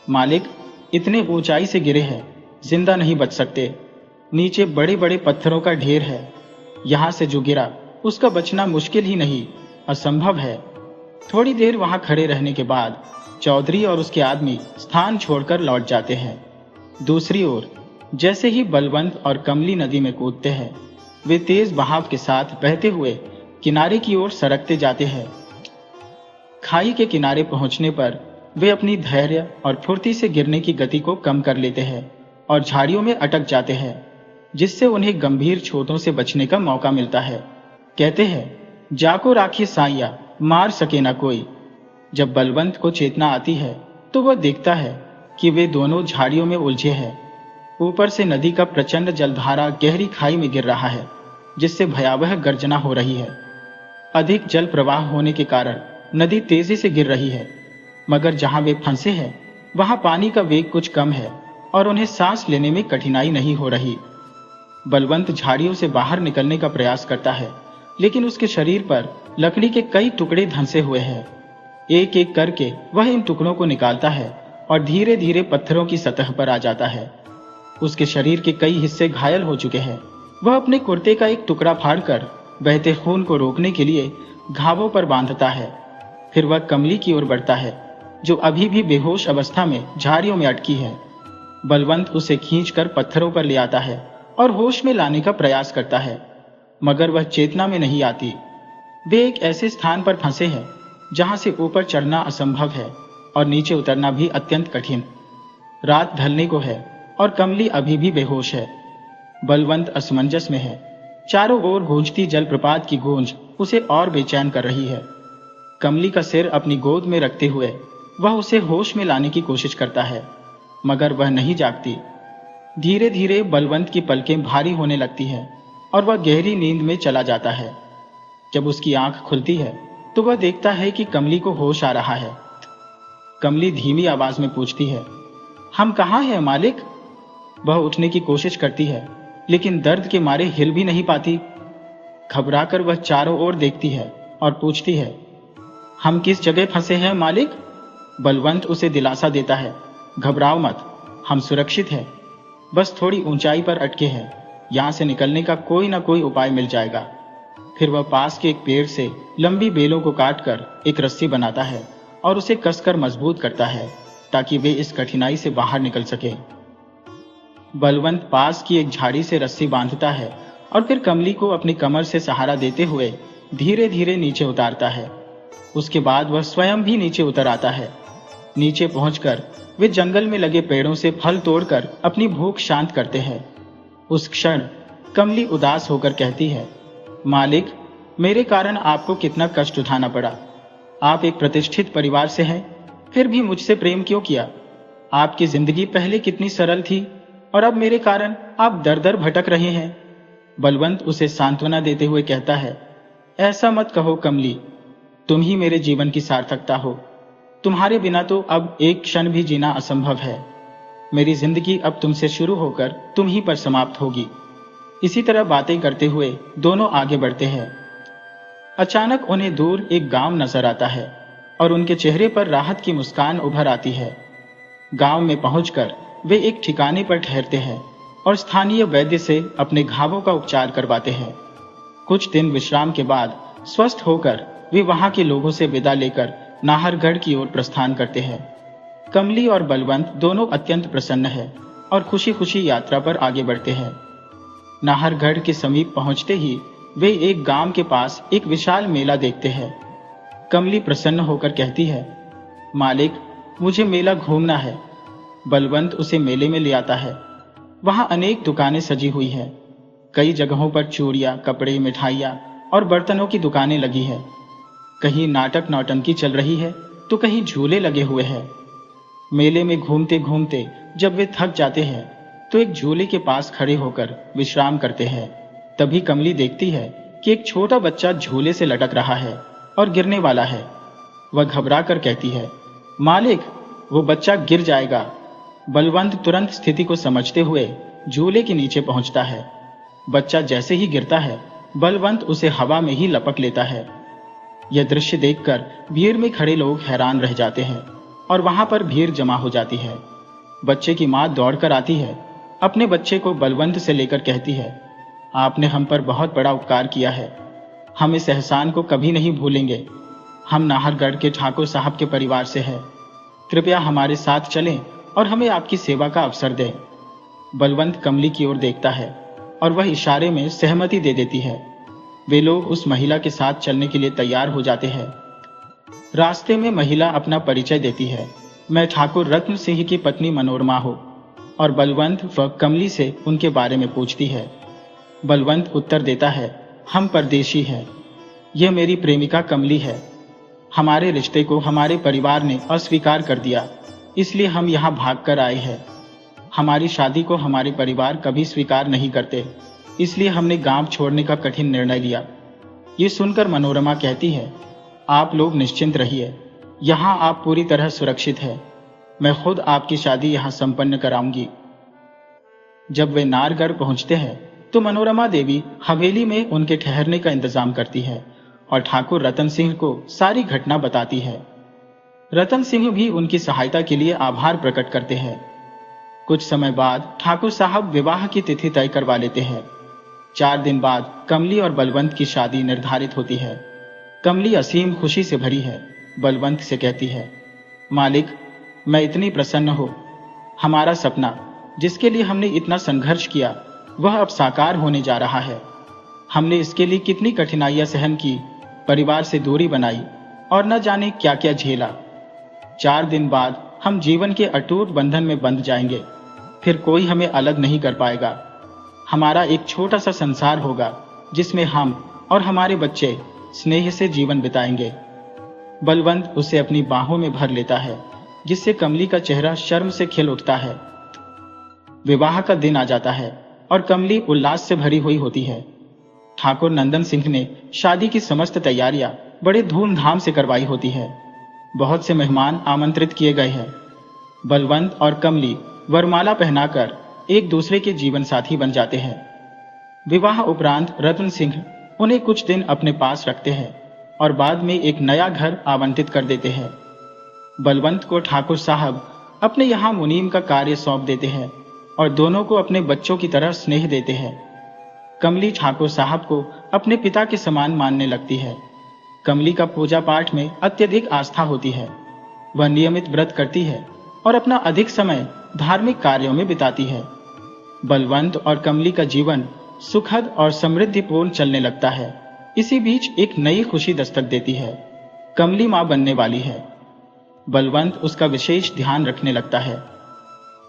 मालिक, इतने ऊंचाई से गिरे हैं, जिंदा नहीं बच सकते। नीचे बड़े बड़े पत्थरों का ढेर है। यहां से जो गिरा उसका बचना मुश्किल ही नहीं, असंभव है। थोड़ी देर वहां खड़े रहने के बाद चौधरी और उसके आदमी स्थान छोड़कर लौट जाते हैं। दूसरी ओर जैसे ही बलवंत और कमली नदी में कूदते हैं, वे तेज बहाव के साथ बहते हुए किनारे की ओर सरकते जाते हैं। खाई के किनारे पहुंचने पर वे अपनी धैर्य और फुर्ती से गिरने की गति को कम कर लेते हैं और झाड़ियों में अटक जाते हैं, जिससे उन्हें गंभीर चोटों से बचने का मौका मिलता है। कहते हैं, जाको राखी साइया, मार सके ना कोई। जब बलवंत को चेतना आती है तो वह देखता है कि वे दोनों झाड़ियों में उलझे हैं। ऊपर से नदी का प्रचंड जलधारा गहरी खाई में गिर रहा है, जिससे भयावह गर्जना हो रही है। अधिक जल प्रवाह होने के कारण नदी तेजी से गिर रही है, मगर जहां वे फंसे हैं वहां पानी का वेग कुछ कम है और उन्हें सांस लेने में कठिनाई नहीं हो रही। बलवंत झाड़ियों से बाहर निकलने का प्रयास करता है, लेकिन उसके शरीर पर लकड़ी के कई टुकड़े धंसे हुए हैं। एक एक करके वह इन टुकड़ों को निकालता है और धीरे धीरे पत्थरों की सतह पर आ जाता है। उसके शरीर के कई हिस्से घायल हो चुके हैं। वह अपने कुर्ते का एक टुकड़ा फाड़कर बहते खून को रोकने के लिए घावों पर बांधता है। फिर वह कमली की ओर बढ़ता है, जो अभी भी बेहोश अवस्था में झाड़ियों में अटकी है। बलवंत उसे खींचकर पत्थरों पर ले आता है और होश में लाने का प्रयास करता है, मगर वह चेतना में नहीं आती। वे एक ऐसे स्थान पर फंसे हैं जहां से ऊपर चढ़ना असंभव है और नीचे उतरना भी अत्यंत कठिन। रात ढलने को है और कमली अभी भी बेहोश है। बलवंत असमंजस में है। चारों ओर गूंजती जलप्रपात की गूंज उसे और बेचैन कर रही है। कमली का सिर अपनी गोद में रखते हुए वह उसे होश में लाने की कोशिश करता है, मगर वह नहीं जागती। धीरे धीरे बलवंत की पलकें भारी होने लगती हैं और वह गहरी नींद में चला जाता है। जब उसकी आंख खुलती है तो वह देखता है कि कमली को होश आ रहा है। कमली धीमी आवाज में पूछती है, हम कहाँ हैं मालिक? वह उठने की कोशिश करती है, लेकिन दर्द के मारे हिल भी नहीं पाती। घबराकर वह चारों ओर देखती है और पूछती है, हम किस जगह फंसे हैं मालिक? बलवंत उसे दिलासा देता है, घबराओ मत, हम सुरक्षित हैं। बस थोड़ी ऊंचाई पर अटके हैं, यहां से निकलने का कोई ना कोई उपाय मिल जाएगा। फिर वह पास के एक पेड़ से लंबी बेलों को काटकर एक रस्सी बनाता है और उसे कसकर मजबूत करता है, ताकि वे इस कठिनाई से बाहर निकल सके। बलवंत पास की एक झाड़ी से रस्सी बांधता है और फिर कमली को अपनी कमर से सहारा देते हुए धीरे धीरे नीचे उतारता है। उसके बाद वह स्वयं भी नीचे उतर आता है। नीचे पहुंचकर वे जंगल में लगे पेड़ों से फल तोड़कर अपनी भूख शांत करते हैं। उस क्षण कमली उदास होकर कहती है, मालिक, मेरे कारण आपको कितना कष्ट उठाना पड़ा। आप एक प्रतिष्ठित परिवार से हैं, फिर भी मुझसे प्रेम क्यों किया? आपकी जिंदगी पहले कितनी सरल थी। और अब मेरे कारण आप दर दर भटक रहे हैं। बलवंत उसे सांत्वना देते हुए कहता है, ऐसा मत कहो कमली, तुम ही मेरे जीवन की सार्थकता हो। तुम्हारे बिना तो अब एक क्षण भी जीना असंभव है। मेरी जिंदगी अब तुमसे शुरू होकर तुम ही पर समाप्त होगी। इसी तरह बातें करते हुए दोनों आगे बढ़ते हैं। अचानक उन्हें दूर एक गांव नजर आता है और उनके चेहरे पर राहत की मुस्कान उभर आती है। गांव में पहुंचकर वे एक ठिकाने पर ठहरते हैं और स्थानीय वैद्य से अपने घावों का उपचार करवाते हैं। कुछ दिन विश्राम के बाद स्वस्थ होकर वे वहां के लोगों से विदा लेकर नाहरगढ़ की ओर प्रस्थान करते हैं। कमली और बलवंत दोनों अत्यंत प्रसन्न हैं और खुशी खुशी यात्रा पर आगे बढ़ते हैं। नाहरगढ़ के समीप पहुंचते ही वे एक गांव के पास एक विशाल मेला देखते हैं। कमली प्रसन्न होकर कहती है, मालिक, मुझे मेला घूमना है। बलवंत उसे मेले में ले आता है। वहां अनेक दुकानें सजी हुई हैं। कई जगहों पर चूड़ियां, कपड़े, मिठाइयां और बर्तनों की दुकानें लगी हैं। कहीं नाटक नौटंकी चल रही है तो कहीं झूले लगे हुए हैं। मेले में घूमते घूमते जब वे थक जाते हैं तो एक झूले के पास खड़े होकर विश्राम करते हैं। तभी कमली देखती है कि एक छोटा बच्चा झूले से लटक रहा है और गिरने वाला है। वह घबरा कर कहती है, मालिक, वो बच्चा गिर जाएगा। बलवंत तुरंत स्थिति को समझते हुए झूले के नीचे पहुंचता है। बच्चा जैसे ही गिरता है, बलवंत उसे हवा में ही लपक लेता है। यह दृश्य देखकर भीड़ में खड़े लोग हैरान रह जाते हैं और वहां पर भीड़ जमा हो जाती है। बच्चे की मां दौड़कर आती है, अपने बच्चे को बलवंत से लेकर कहती है, आपने हम पर बहुत बड़ा उपकार किया है। हम इस एहसान को कभी नहीं भूलेंगे। हम नाहरगढ़ के ठाकुर साहब के परिवार से हैं। कृपया हमारे साथ चलें और हमें आपकी सेवा का अवसर दें। बलवंत कमली की ओर देखता है और वह इशारे में सहमति दे देती है। वे लोग उस महिला के साथ चलने के लिए तैयार हो जाते हैं। रास्ते में महिला अपना परिचय देती है, मैं ठाकुर रत्न सिंह की पत्नी मनोरमा हूँ। और बलवंत व कमली से उनके बारे में पूछती है। बलवंत उत्तर देता है, हम परदेशी हैं। यह मेरी प्रेमिका कमली है। हमारे रिश्ते को हमारे परिवार ने अस्वीकार कर दिया, इसलिए हम यहाँ भागकर आए हैं। हमारी शादी को हमारे परिवार कभी स्वीकार नहीं करते, इसलिए हमने गांव छोड़ने का कठिन निर्णय लिया। ये सुनकर मनोरमा कहती है, आप लोग निश्चिंत रहिए, यहाँ आप पूरी तरह सुरक्षित हैं। मैं खुद आपकी शादी यहाँ संपन्न कराऊंगी। जब वे नाहरगढ़ पहुंचते हैं तो मनोरमा देवी हवेली में उनके ठहरने का इंतजाम करती है और ठाकुर रतन सिंह को सारी घटना बताती है। रतन सिंह भी उनकी सहायता के लिए आभार प्रकट करते हैं। कुछ समय बाद ठाकुर साहब विवाह की तिथि तय करवा लेते हैं। 4 दिन बाद कमली और बलवंत की शादी निर्धारित होती है। कमली असीम खुशी से भरी है। बलवंत से कहती है, मालिक, मैं इतनी प्रसन्न हूं। हमारा सपना, जिसके लिए हमने इतना संघर्ष किया, वह अब साकार होने जा रहा है। हमने इसके लिए कितनी कठिनाइयां सहन की, परिवार से दूरी बनाई और न जाने क्या क्या झेला। 4 दिन बाद हम जीवन के अटूट बंधन में बंध जाएंगे। फिर कोई हमें अलग नहीं कर पाएगा। हमारा एक छोटा सा संसार होगा जिसमें हम और हमारे बच्चे स्नेह से जीवन बिताएंगे। बलवंत उसे अपनी बाहों में भर लेता है, जिससे कमली का चेहरा शर्म से खिल उठता है। विवाह का दिन आ जाता है और कमली उल्लास से भरी हुई होती है। ठाकुर नंदन सिंह ने शादी की समस्त तैयारियां बड़े धूमधाम से करवाई होती है। बहुत से मेहमान आमंत्रित किए गए हैं। बलवंत और कमली वरमाला पहनाकर एक दूसरे के जीवन साथी बन जाते हैं। विवाह उपरांत रतन सिंह उन्हें कुछ दिन अपने पास रखते हैं और बाद में एक नया घर आवंटित कर देते हैं। बलवंत को ठाकुर साहब अपने यहाँ मुनीम का कार्य सौंप देते हैं और दोनों को अपने बच्चों की तरह स्नेह देते हैं। कमली ठाकुर साहब को अपने पिता के समान मानने लगती है। कमली का पूजा पाठ में अत्यधिक आस्था होती है। वह नियमित व्रत करती है और अपना अधिक समय धार्मिक कार्यों में बिताती है। बलवंत और कमली का जीवन सुखद और समृद्धिपूर्ण चलने लगता है। इसी बीच एक नई खुशी दस्तक देती है। कमली मां बनने वाली है। बलवंत उसका विशेष ध्यान रखने लगता है।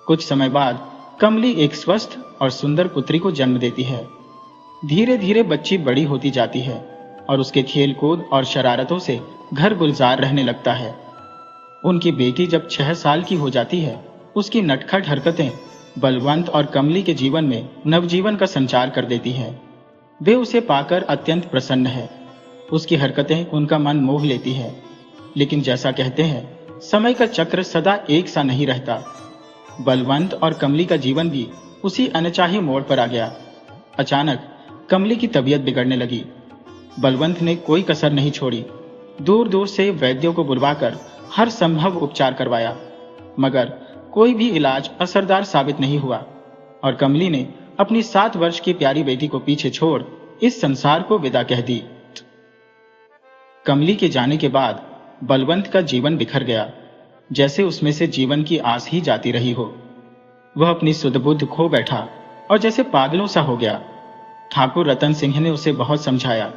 कुछ समय बाद कमली एक स्वस्थ और सुंदर पुत्री को जन्म देती है। धीरे धीरे बच्ची बड़ी होती जाती है और उसके खेलकूद और शरारतों से घर गुलजार रहने लगता है। उनकी बेटी जब 6 साल की हो जाती है, उसकी नटखट हरकतें बलवंत और कमली के जीवन में नवजीवन का संचार कर देती है। वे उसे पाकर अत्यंत प्रसन्न है। उसकी हरकतें उनका मन मोह लेती है। लेकिन जैसा कहते हैं, समय का चक्र सदा एक सा नहीं रहता। बलवंत और कमली का जीवन भी उसी अनचाहे मोड़ पर आ गया। अचानक कमली की तबीयत बिगड़ने लगी। बलवंत ने कोई कसर नहीं छोड़ी। दूर दूर से वैद्यों को बुलवाकर हर संभव उपचार करवाया, मगर कोई भी इलाज असरदार साबित नहीं हुआ और कमली ने अपनी 7 वर्ष की प्यारी बेटी को पीछे छोड़ इस संसार को विदा कह दी। कमली के जाने के बाद बलवंत का जीवन बिखर गया, जैसे उसमें से जीवन की आस ही जाती रही हो। वह अपनी सुध-बुद्ध खो बैठा और जैसे पागलों सा हो गया। ठाकुर रतन सिंह ने उसे बहुत समझाया,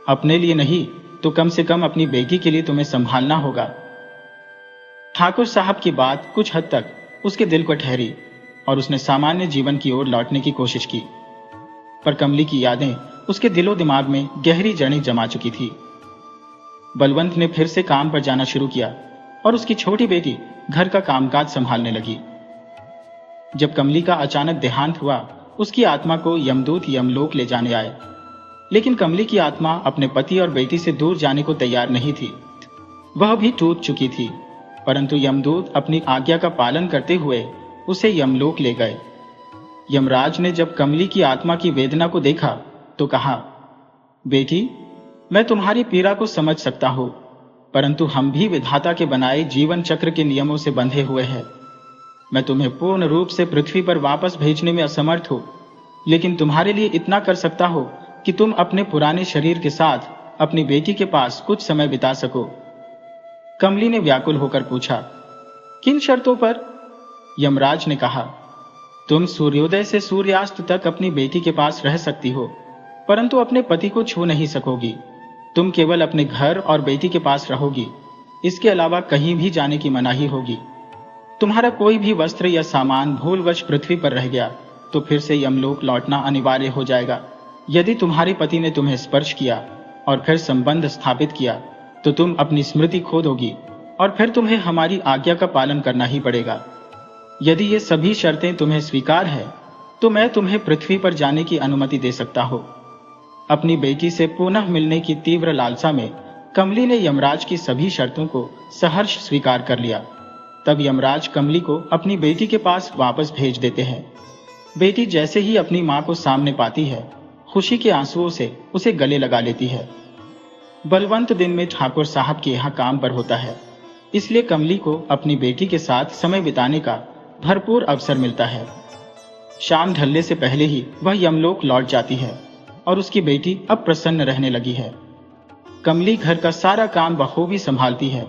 अपने लिए नहीं तो कम से कम अपनी बेटी के लिए तुम्हें संभालना होगा। ठाकुर साहब की बात कुछ हद तक उसके दिल को ठहरी और उसने सामान्य जीवन की ओर लौटने की कोशिश की। पर कमली की यादें उसके दिलो दिमाग में गहरी जड़ें जमा चुकी थी। बलवंत ने फिर से काम पर जाना शुरू किया और उसकी छोटी बेटी घर का कामकाज संभालने लगी। जब कमली का अचानक देहांत हुआ, उसकी आत्मा को यमदूत यमलोक ले जाने आए। लेकिन कमली की आत्मा अपने पति और बेटी से दूर जाने को तैयार नहीं थी। वह भी टूट चुकी थी, परंतु यमदूत अपनी आज्ञा का पालन करते हुए उसे यमलोक ले गए। यमराज ने जब कमली की आत्मा की वेदना को देखा तो कहा, बेटी, मैं तुम्हारी पीड़ा को समझ सकता हूं, परंतु हम भी विधाता के बनाए जीवन चक्र के नियमों से बंधे हुए हैं। मैं तुम्हें पूर्ण रूप से पृथ्वी पर वापस भेजने में असमर्थ हूं, लेकिन तुम्हारे लिए इतना कर सकता हूं कि तुम अपने पुराने शरीर के साथ अपनी बेटी के पास कुछ समय बिता सको। कमली ने व्याकुल होकर पूछा, किन शर्तों पर? यमराज ने कहा, तुम सूर्योदय से सूर्यास्त तक अपनी बेटी के पास रह सकती हो, परंतु अपने पति को छू नहीं सकोगी। तुम केवल अपने घर और बेटी के पास रहोगी, इसके अलावा कहीं भी जाने की मनाही होगी। तुम्हारा कोई भी वस्त्र या सामान भूलवश पृथ्वी पर रह गया तो फिर से यमलोक लौटना अनिवार्य हो जाएगा। यदि तुम्हारे पति ने तुम्हें स्पर्श किया और फिर संबंध स्थापित किया तो तुम अपनी स्मृति खो दोगी और फिर तुम्हें हमारी आज्ञा का पालन करना ही पड़ेगा। यदि ये सभी शर्तें तुम्हें स्वीकार है तो मैं तुम्हें पृथ्वी पर जाने की अनुमति दे सकता हूं। अपनी बेटी से पुनः मिलने की तीव्र लालसा में कमली ने यमराज की सभी शर्तों को सहर्ष स्वीकार कर लिया। तब यमराज कमली को अपनी बेटी के पास वापस भेज देते हैं। बेटी जैसे ही अपनी मां को सामने पाती है, खुशी के आंसुओं से उसे गले लगा लेती है। बलवंत दिन में ठाकुर साहब के यहाँ काम पर होता है, इसलिए कमली को अपनी बेटी के साथ समय बिताने का भरपूर अवसर मिलता है। शाम ढलने से पहले ही वह यमलोक लौट जाती है और उसकी बेटी अब प्रसन्न रहने लगी है। कमली घर का सारा काम बखूबी संभालती है,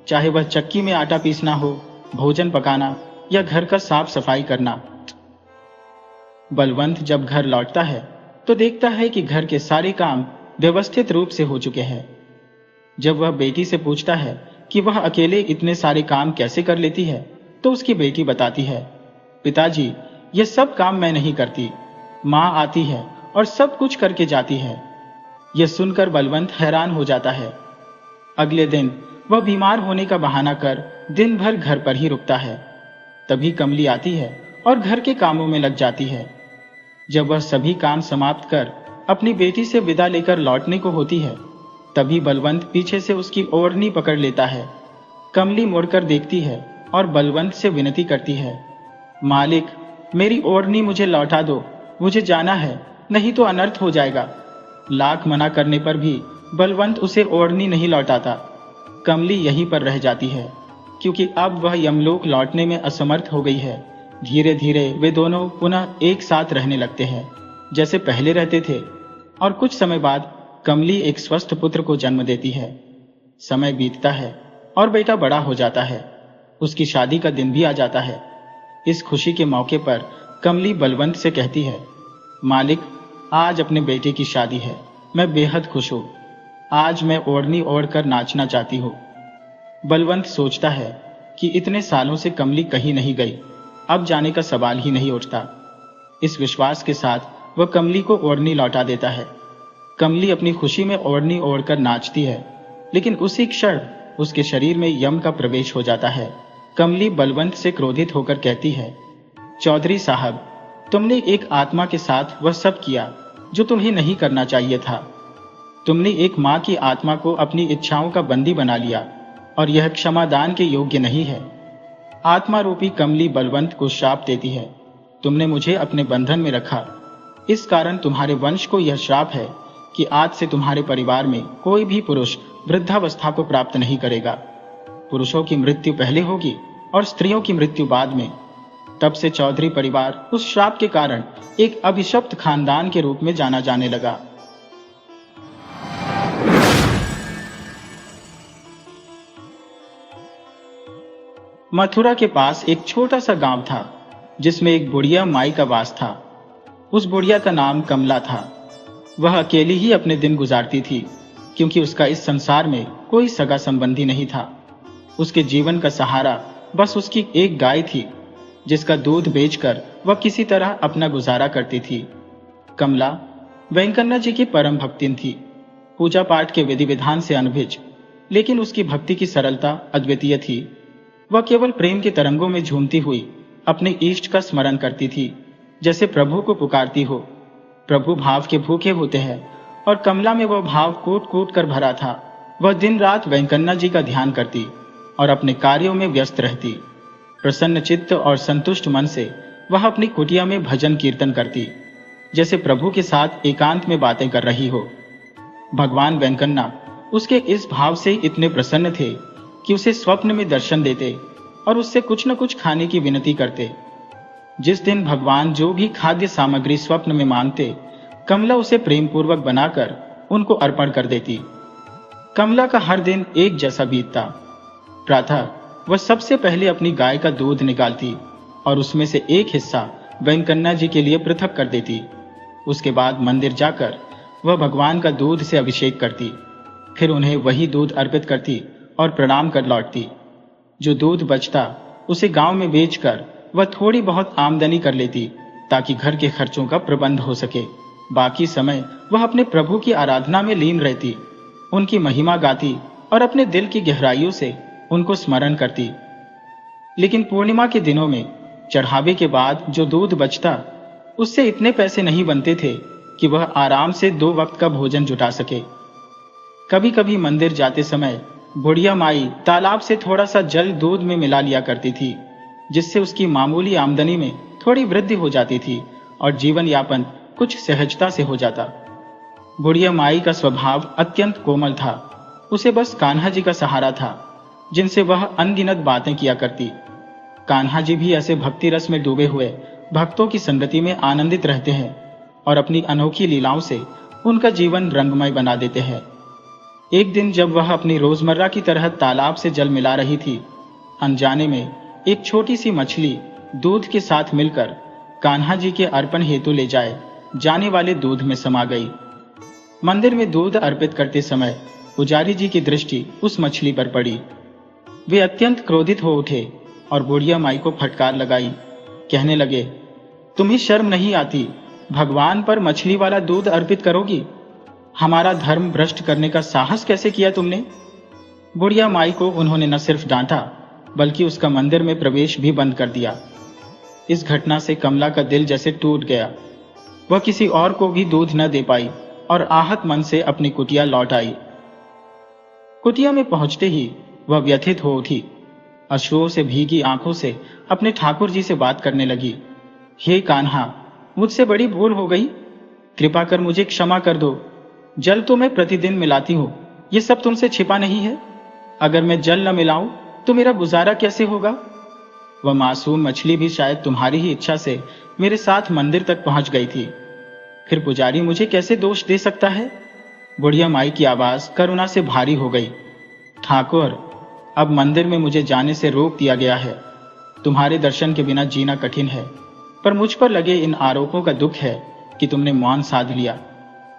चाहे वह चक्की में आटा पीसना हो, भोजन पकाना या घर का साफ सफाई करना। बलवंत जब घर लौटता है तो देखता है कि घर के सारे काम व्यवस्थित रूप से हो चुके हैं। जब वह बेटी से पूछता है कि वह अकेले इतने सारे काम कैसे कर लेती है, तो उसकी बेटी बताती है, पिताजी, यह सब काम मैं नहीं करती, माँ आती है और सब कुछ करके जाती है। यह सुनकर बलवंत हैरान हो जाता है। अगले दिन वह बीमार होने का बहाना कर दिन भर घर पर ही रुकता है। तभी कमली आती है और घर के कामों में लग जाती है। जब वह सभी काम समाप्त कर अपनी बेटी से विदा लेकर लौटने को होती है, तभी बलवंत पीछे से उसकी ओढ़नी पकड़ लेता है। कमली मुड़कर देखती है और बलवंत से विनती करती है, मालिक, मेरी ओढ़नी मुझे लौटा दो, मुझे जाना है, नहीं तो अनर्थ हो जाएगा। लाख मना करने पर भी बलवंत उसे ओढ़नी नहीं लौटाता। कमली यहीं पर रह जाती है, क्योंकि अब वह यमलोक लौटने में असमर्थ हो गई है। धीरे धीरे वे दोनों पुनः एक साथ रहने लगते हैं, जैसे पहले रहते थे, और कुछ समय बाद कमली एक स्वस्थ पुत्र को जन्म देती है। समय बीतता है और बेटा बड़ा हो जाता है। उसकी शादी का दिन भी आ जाता है। इस खुशी के मौके पर कमली बलवंत से कहती है, मालिक, आज अपने बेटे की शादी है, मैं बेहद खुश हूँ। आज मैं ओढ़नी ओढ़कर नाचना चाहती हूँ। बलवंत सोचता है कि इतने सालों से कमली कहीं नहीं गई, अब जाने का सवाल ही नहीं उठता। इस विश्वास के साथ वह कमली को ओढ़नी लौटा देता है। कमली अपनी खुशी में ओढ़नी ओढ़कर नाचती है, लेकिन उसी क्षण उसके शरीर में यम का प्रवेश हो जाता है। कमली बलवंत से क्रोधित होकर कहती है, चौधरी साहब, तुमने एक आत्मा के साथ वह सब किया जो तुम्हें नहीं करना चाहिए था। तुमने एक माँ की आत्मा को अपनी इच्छाओं का बंदी बना लिया और यह क्षमादान के योग्य नहीं है। आत्मा रूपी कमली बलवंत को श्राप देती है। तुमने मुझे अपने बंधन में रखा। इस कारण तुम्हारे वंश को यह श्राप है कि आज से तुम्हारे परिवार में कोई भी पुरुष वृद्धावस्था को प्राप्त नहीं करेगा। पुरुषों की मृत्यु पहले होगी और स्त्रियों की मृत्यु बाद में। तब से चौधरी परिवार उस श्राप के कारण एक अभिशप्त खानदान के रूप में जाना जाने लगा। मथुरा के पास एक छोटा सा गांव था जिसमें एक बुढ़िया माई का वास था। उस बुढ़िया का नाम कमला था। वह अकेली ही अपने दिन गुजारती थी क्योंकि उसका इस संसार में कोई सगा संबंधी नहीं था। उसके जीवन का सहारा बस उसकी एक गाय थी जिसका दूध बेचकर वह किसी तरह अपना गुजारा करती थी। कमला वेंकन्ना जी की परम भक्तिन थी, पूजा पाठ के विधि विधान से अनभिज, लेकिन उसकी भक्ति की सरलता अद्वितीय थी। वह केवल प्रेम के तरंगों में झूमती हुई अपने इष्ट का स्मरण करती थी, जैसे प्रभु को पुकारती हो। प्रभु भाव के भूखे होते हैं और कमला में वह भाव कूट कूट कर भरा था। वह दिन रात वेंकन्ना जी का ध्यान करती और अपने कार्यों में व्यस्त रहती। प्रसन्न चित्त और संतुष्ट मन से वह अपनी कुटिया में भजन कीर्तन करती, जैसे प्रभु के साथ एकांत में बातें कर रही हो। भगवान वेंकन्ना उसके इस भाव से इतने प्रसन्न थे कि उसे स्वप्न में दर्शन देते और उससे कुछ न कुछ खाने की विनती करते। जिस दिन भगवान जो भी खाद्य सामग्री स्वप्न में मांगते, कमला उसे प्रेम पूर्वक बनाकर उनको अर्पण कर देती। कमला का हर दिन एक जैसा बीतता। प्रातः वह सबसे पहले अपनी गाय का दूध निकालती और उसमें से एक हिस्सा वेंकन्ना जी के लिए पृथक कर देती। उसके बाद मंदिर जाकर वह भगवान का दूध से अभिषेक करती, फिर उन्हें वही दूध अर्पित करती और प्रणाम कर लौटती। जो दूध बचता उसे गांव में बेचकर वह थोड़ी बहुत आमदनी कर लेती ताकि घर के खर्चों का प्रबंध हो सके। बाकी समय वह अपने प्रभु की आराधना में लीन रहती, उनकी महिमा गाती और अपने दिल की गहराइयों से उनको स्मरण करती। लेकिन पूर्णिमा के दिनों में चढ़ावे के बाद जो दूध बचता उससे इतने पैसे नहीं बनते थे कि वह आराम से 2 वक्त का भोजन जुटा सके। कभी कभी मंदिर जाते समय बुढ़िया माई तालाब से थोड़ा सा जल दूध में मिला लिया करती थी, जिससे उसकी मामूली आमदनी में थोड़ी वृद्धि हो जाती थी और जीवन यापन कुछ सहजता से हो जाता। बुढ़िया माई का स्वभाव अत्यंत कोमल था। उसे बस कान्हा जी का सहारा था, जिनसे वह अनगिनत बातें किया करती। कान्हा जी भी ऐसे भक्ति रस में डूबे हुए भक्तों की संगति में आनंदित रहते हैं और अपनी अनोखी लीलाओं से उनका जीवन रंगमय बना देते हैं। एक दिन जब वह अपनी रोजमर्रा की तरह तालाब से जल मिला रही थी, अनजाने में एक छोटी सी मछली दूध के साथ मिलकर कान्हा जी के अर्पण हेतु ले जाने वाले दूध में समा गई। मंदिर में दूध अर्पित करते समय पुजारी जी की दृष्टि उस मछली पर पड़ी। वे अत्यंत क्रोधित हो उठे और बुढ़िया माई को फटकार लगाई। कहने लगे, तुम्हें शर्म नहीं आती? भगवान पर मछली वाला दूध अर्पित करोगी? हमारा धर्म भ्रष्ट करने का साहस कैसे किया तुमने? बुढ़िया माई को उन्होंने न सिर्फ डांटा बल्कि उसका मंदिर में प्रवेश भी बंद कर दिया। इस घटना से कमला का दिल जैसे टूट गया। वह किसी और को भी दूध न दे पाई और आहत मन से अपनी कुटिया लौट आई। कुटिया में पहुंचते ही वह व्यथित हो उठी। अश्रुओं से भीगी आंखों से अपने ठाकुर जी से बात करने लगी। हे कान्हा, मुझसे बड़ी भूल हो गई, कृपा कर मुझे क्षमा कर दो। जल तो मैं प्रतिदिन मिलाती हूँ, ये सब तुमसे छिपा नहीं है। अगर मैं जल न मिलाऊं तो मेरा गुजारा कैसे होगा? वह मासूम मछली भी शायद तुम्हारी ही इच्छा से मेरे साथ मंदिर तक पहुंच गई थी। फिर पुजारी मुझे कैसे दोष दे सकता है? बुढ़िया माई की आवाज करुणा से भारी हो गई। ठाकुर, अब मंदिर में मुझे जाने से रोक दिया गया है। तुम्हारे दर्शन के बिना जीना कठिन है, पर मुझ पर लगे इन आरोपों का दुख है कि तुमने मौन साध लिया।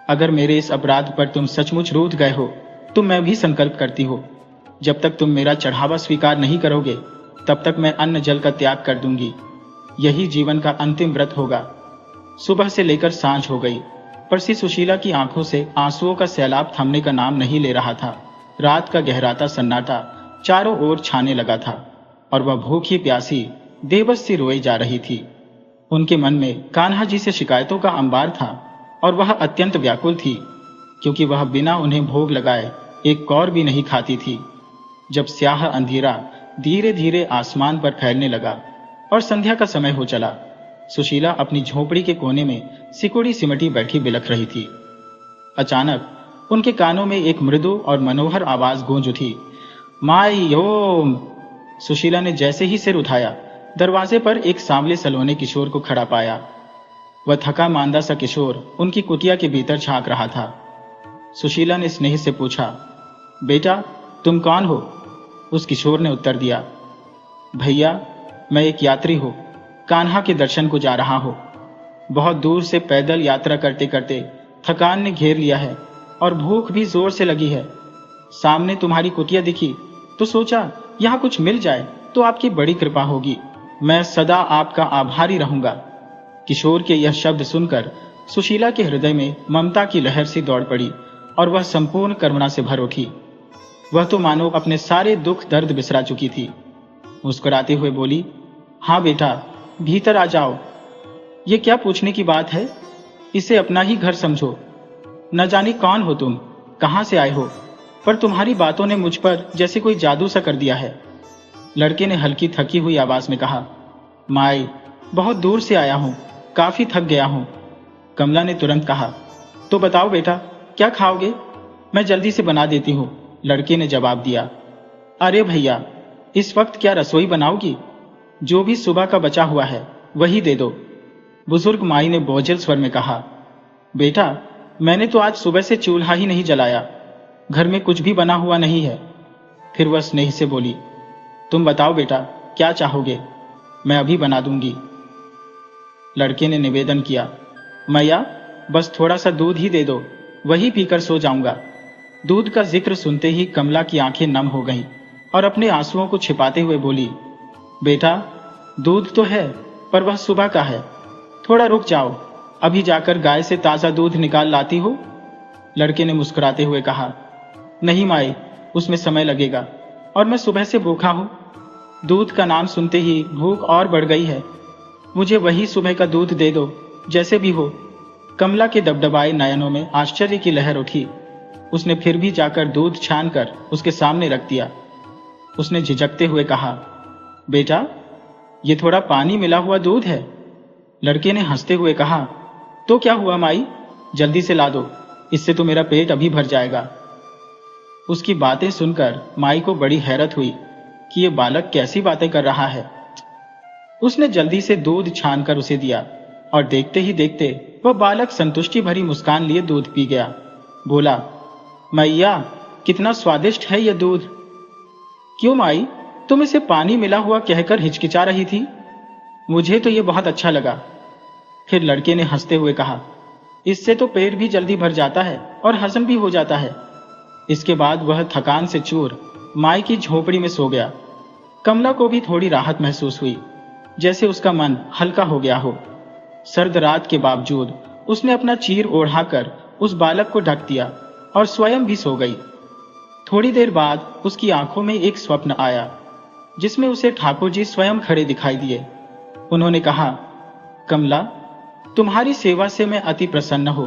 अगर मेरे इस अपराध पर तुम सचमुच रूठ गए हो तो मैं भी संकल्प करती हूँ, जब तक तुम मेरा चढ़ावा स्वीकार नहीं करोगे तब तक मैं अन्न जल का त्याग कर दूंगी। यही जीवन का अंतिम व्रत होगा। सुबह से लेकर सांझ हो गई, पर श्री सुशीला की आंखों से आंसुओं का सैलाब थमने का नाम नहीं ले रहा था। रात का गहराता सन्नाटा चारों ओर छाने लगा था और वह भूखी प्यासी बेबस सी रोई जा रही थी। उनके मन में कान्हा जी से शिकायतों का अंबार था और वह अत्यंत व्याकुल थी, क्योंकि वह बिना उन्हें भोग लगाए एक कौर भी नहीं खाती थी। जब स्याह अंधेरा धीरे धीरे आसमान पर फैलने लगा और संध्या का समय हो चला, सुशीला अपनी झोपड़ी के कोने में सिकुड़ी सिमटी बैठी बिलख रही थी। अचानक उनके कानों में एक मृदु और मनोहर आवाज गूंज उठी, माई ओम। सुशीला ने जैसे ही सिर उठाया, दरवाजे पर एक सांवले सलोने किशोर को खड़ा पाया। वह थका मांदा सा किशोर उनकी कुटिया के भीतर झांक रहा था। सुशीला ने स्नेह से पूछा, बेटा तुम कौन हो? उस किशोर ने उत्तर दिया, भैया मैं एक यात्री हूं, कान्हा के दर्शन को जा रहा हूं। बहुत दूर से पैदल यात्रा करते करते थकान ने घेर लिया है और भूख भी जोर से लगी है। सामने तुम्हारी कुटिया दिखी तो सोचा यहां कुछ मिल जाए तो आपकी बड़ी कृपा होगी। मैं सदा आपका आभारी रहूंगा। किशोर के यह शब्द सुनकर सुशीला के हृदय में ममता की लहर सी दौड़ पड़ी और वह संपूर्ण करुणा से भर उठी। वह तो मानो अपने सारे दुख दर्द बिसरा चुकी थी। मुस्कुराते हुए बोली, हाँ बेटा भीतर आ जाओ। ये क्या पूछने की बात है? इसे अपना ही घर समझो। न जाने कौन हो तुम, कहां से आए हो, पर तुम्हारी बातों ने मुझ पर जैसे कोई जादू सा कर दिया है। लड़के ने हल्की थकी हुई आवाज में कहा, माई बहुत दूर से आया हूं, काफी थक गया हूं। कमला ने तुरंत कहा, तो बताओ बेटा क्या खाओगे? मैं जल्दी से बना देती हूं। लड़के ने जवाब दिया, अरे भैया इस वक्त क्या रसोई बनाओगी? जो भी सुबह का बचा हुआ है वही दे दो। बुजुर्ग माई ने बोझिल स्वर में कहा, बेटा मैंने तो आज सुबह से चूल्हा ही नहीं जलाया, घर में कुछ भी बना हुआ नहीं है। फिर वह स्नेह से बोली, तुम बताओ बेटा क्या चाहोगे, मैं अभी बना दूंगी। लड़के ने निवेदन किया, मैया बस थोड़ा सा दूध ही दे दो, वही पीकर सो जाऊंगा। दूध का जिक्र सुनते ही कमला की आंखें नम हो गईं और अपने आंसुओं को छिपाते हुए बोली, बेटा दूध तो है पर वह सुबह का है, थोड़ा रुक जाओ, अभी जाकर गाय से ताजा दूध निकाल लाती हो। लड़के ने मुस्कुराते हुए कहा, नहीं माई उसमें समय लगेगा और मैं सुबह से भूखा हूं। दूध का नाम सुनते ही भूख और बढ़ गई है, मुझे वही सुबह का दूध दे दो जैसे भी हो। कमला के दबदबाए नयनों में आश्चर्य की लहर उठी। उसने फिर भी जाकर दूध छान कर उसके सामने रख दिया। उसने झिझकते हुए कहा, बेटा ये थोड़ा पानी मिला हुआ दूध है। लड़के ने हंसते हुए कहा, तो क्या हुआ माई, जल्दी से ला दो, इससे तो मेरा पेट अभी भर जाएगा। उसकी बातें सुनकर माई को बड़ी हैरत हुई कि ये बालक कैसी बातें कर रहा है। उसने जल्दी से दूध छानकर उसे दिया और देखते ही देखते वह बालक संतुष्टि भरी मुस्कान लिए दूध पी गया। बोला, मैया कितना स्वादिष्ट है यह दूध। क्यों माई, तुम इसे पानी मिला हुआ कहकर हिचकिचा रही थी? मुझे तो यह बहुत अच्छा लगा। फिर लड़के ने हंसते हुए कहा, इससे तो पेट भी जल्दी भर जाता है और हजम भी हो जाता है। इसके बाद वह थकान से चूर माई की झोपड़ी में सो गया। कमला को भी थोड़ी राहत महसूस हुई, जैसे उसका मन हल्का हो गया हो। सर्द रात के बावजूद उसने अपना चीर ओढ़ाकर उस बालक को ढक दिया और स्वयं भी सो गई। थोड़ी देर बाद उसकी आंखों में एक स्वप्न आया, जिसमें उसे ठाकुर जी स्वयं खड़े दिखाई दिए। उन्होंने कहा, कमला तुम्हारी सेवा से मैं अति प्रसन्न हूं,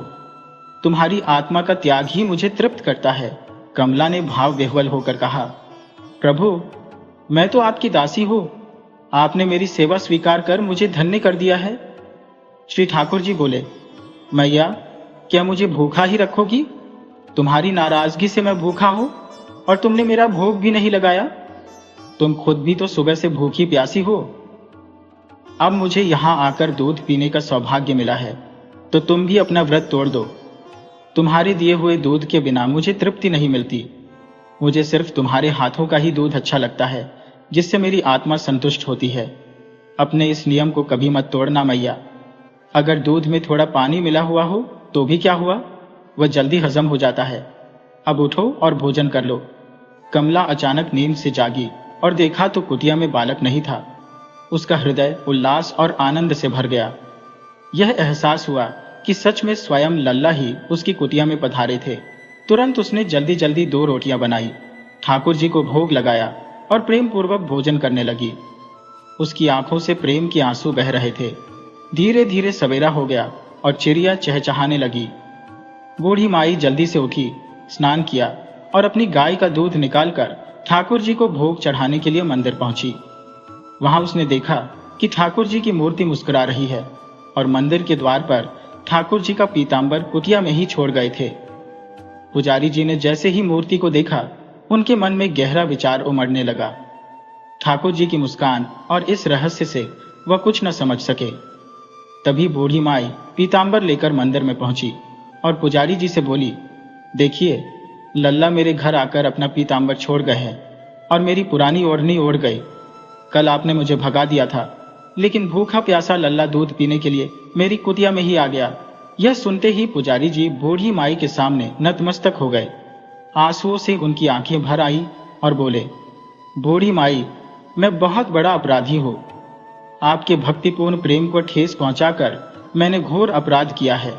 तुम्हारी आत्मा का त्याग ही मुझे तृप्त करता है। कमला ने भाव विह्वल होकर कहा, प्रभु मैं तो आपकी दासी हूं, आपने मेरी सेवा स्वीकार कर मुझे धन्य कर दिया है। श्री ठाकुर जी बोले, मैया क्या मुझे भूखा ही रखोगी? तुम्हारी नाराजगी से मैं भूखा हूं और तुमने मेरा भोग भी नहीं लगाया। तुम खुद भी तो सुबह से भूखी प्यासी हो। अब मुझे यहां आकर दूध पीने का सौभाग्य मिला है, तो तुम भी अपना व्रत तोड़ दो। तुम्हारे दिए हुए दूध के बिना मुझे तृप्ति नहीं मिलती। मुझे सिर्फ तुम्हारे हाथों का ही दूध अच्छा लगता है, जिससे मेरी आत्मा संतुष्ट होती है। अपने इस नियम को कभी मत तोड़ना मैया। अगर दूध में थोड़ा पानी मिला हुआ हो तो भी क्या हुआ, वह जल्दी हजम हो जाता है। अब उठो और भोजन कर लो। कमला अचानक नींद से जागी और देखा तो कुटिया में बालक नहीं था। उसका हृदय उल्लास और आनंद से भर गया। यह एहसास हुआ कि सच में स्वयं लल्ला ही उसकी कुटिया में पधारे थे। तुरंत उसने जल्दी जल्दी 2 रोटियां बनाई, ठाकुर जी को भोग लगाया और प्रेम पूर्वक भोजन करने लगी। उसकी आंखों से प्रेम के आंसू बह रहे थे। धीरे धीरे सवेरा हो गया और चिड़िया चहचहाने लगी। बूढ़ी माई जल्दी से उठी, स्नान किया और अपनी गाय का दूध निकालकर ठाकुर जी को भोग चढ़ाने के लिए मंदिर पहुंची। वहां उसने देखा कि ठाकुर जी की मूर्ति मुस्कुरा रही है और मंदिर के द्वार पर ठाकुर जी का पीतांबर कुटिया में ही छोड़ गए थे। पुजारी जी ने जैसे ही मूर्ति को देखा, उनके मन में गहरा विचार उमड़ने लगा। ठाकुर जी की मुस्कान और इस रहस्य से वह कुछ न समझ सके। तभी बूढ़ी माई पीतांबर लेकर मंदिर में पहुंची और पुजारी जी से बोली, देखिए, लल्ला मेरे घर आकर अपना पीतांबर छोड़ गए हैं और मेरी पुरानी ओढ़नी ओढ़ गई। कल आपने मुझे भगा दिया था, लेकिन भूखा प्यासा लल्ला दूध पीने के लिए मेरी कुटिया में ही आ गया। यह सुनते ही पुजारी जी बूढ़ी माई के सामने नतमस्तक हो गए। आंसुओं से उनकी आंखें भर आई और बोले, बूढ़ी माई, मैं बहुत बड़ा अपराधी हूं। आपके भक्तिपूर्ण प्रेम को ठेस पहुंचाकर मैंने घोर अपराध किया है।